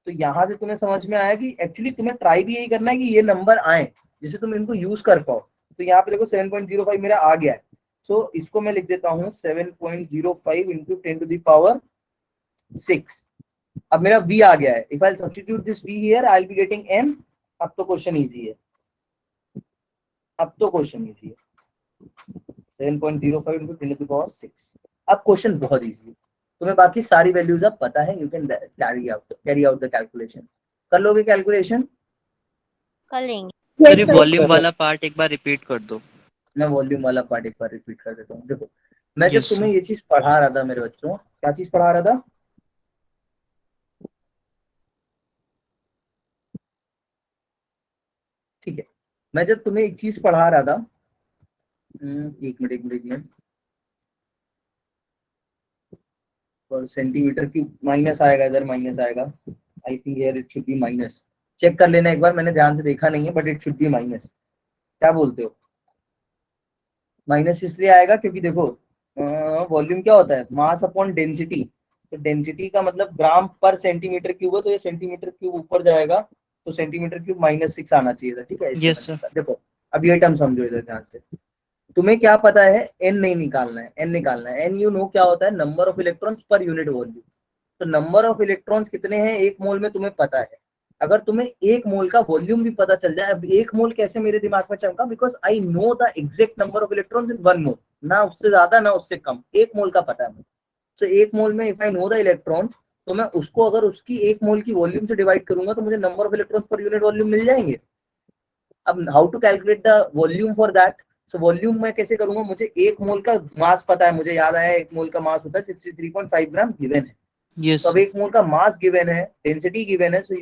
तो यहाँ से तुम्हें समझ में आया कि एक्चुअली तुम्हें ट्राई भी यही करना है कि ये नंबर आए, जिससे तुम इनको यूज कर पाओ। तो यहाँ पे देखो 7.05 मेरा आ गया है। सो इसको मैं लिख देता हूँ 7.05 इंटू 10⁻6। अब मेरा v आ गया है। If I substitute this v here I will be getting n। अब तो क्वेश्चन इजी है, अब तो क्वेश्चन इजी है। 7.05 इंटू 10⁻6। अब क्वेश्चन बहुत इजी है, तुम्हें बाकी सारी वैल्यूज अब पता है। You can carry out the calculation. कर लोगे कैलकुलेशन? कर लेंगे। सर ये वॉल्यूम वाला पार्ट एक बार रिपीट कर दो। मैं वॉल्यूम वाला पार्ट एक बार रिपीट कर देता हूँ। देखो मैं जब Yes, तुम्हें sir. ये चीज पढ़ा रहा था मेरे बच्चों, क्या चीज पढ़ा रहा था? ठीक है, मैं जब तुम्हें एक चीज पढ़ा रहा था, एक मिनट और सेंटीमीटर क्यूब माइनस आएगा, इधर माइनस आएगा। I think here it should be minus. Check कर लेना एक बार, मैंने ध्यान से देखा नहीं है but it should be minus. क्या बोलते हो? माइनस इसलिए आएगा क्योंकि देखो वॉल्यूम क्या होता है? Mass upon density. तो डेंसिटी का मतलब ग्राम पर सेंटीमीटर क्यूब है, तो ये सेंटीमीटर क्यूब ऊपर जाएगा, तो सेंटीमीटर क्यूब -6 आना चाहिए था। ठीक है, इसलिए Yes, मैंने sir. लिखा। देखो अब ये टर्म समझो इधर ध्यान से। तुम्हें क्या पता है? n नहीं निकालना है, n निकालना है। n यू नो क्या होता है? Number of electrons per unit volume. तो नंबर ऑफ इलेक्ट्रॉन्स कितने हैं एक मोल में तुम्हें पता है। अगर तुम्हें एक मोल का वॉल्यूम भी पता चल जाए, अब एक मोल कैसे मेरे दिमाग में चमका? Because I know the exact number of electrons in 1 मोल। ना उससे ज्यादा ना उससे कम, एक मोल का पता है मुझे। तो एक मोल में if I know the electrons, तो मैं उसको अगर उसकी एक मोल की वॉल्यूम से डिवाइड करूंगा तो मुझे number of electrons per unit volume मिल जाएंगे। अब how to calculate the volume for that? So volume मैं कैसे करूंगा? मुझे एक मोल का मास पता है, मुझे याद आया एक मोल का मास होता है 63.5 ग्राम गिवन है। Yes, तो अब sir. एक मोल का मास गिवन है, डेंसिटी गिवन है, so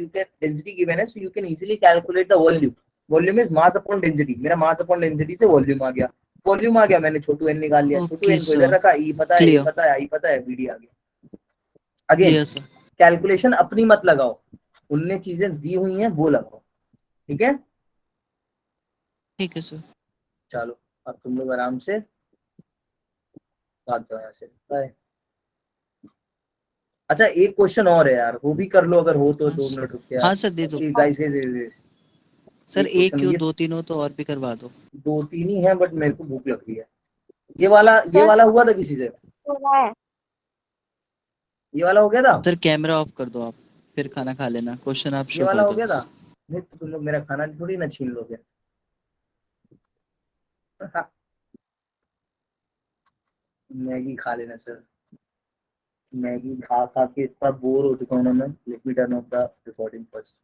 you can easily calculate the volume. Volume is mass upon density. मेरा मास अपॉन डेंसिटी से वॉल्यूम आ गया। वॉल्यूम आ गया, मैंने छोटू एन निकाल लिया। छोटू Okay, एन को इधर sir. रखा, ई पता है, ए Clear. पता है, आई पता है, वीडी आ गया। Again Clear, sir. कैलकुलेशन अपनी मत लगाओ, उनने चीजें दी हुई हैं वो लगाओ। ठीक है, ठीक है सर। चलो अब तुम लोग आराम से भाग जाओ यहाँ से। बाय। अच्छा एक क्वेश्चन और है यार, वो भी कर लो अगर हो तो। हाँ 2 सर, मिनट रुक के यार। हाँ सर दे दो गाइस सर। एक एक क्वेश्चन, क्यों, ये 2-3 हो तो और भी करवा दो। 2-3 ही है बट मेरे को भूख लग रही है। ये सर वाला हुआ था किसी से? हो रहा है। ये वाला हो गया था? सर कैमरा ऑफ कर दो आप, फिर खाना खा लेना। क्वेश्चन आप ये शो वाला कर हो दो गया था? बस। नहीं तो तुम लोग मेरा खाना थोड़ी ना छीन लोगे। मैगी खा लेना सर। मैगी खा खा के इतना बोर हो चुका हूँ ना मैं। Let me turn off the recording first.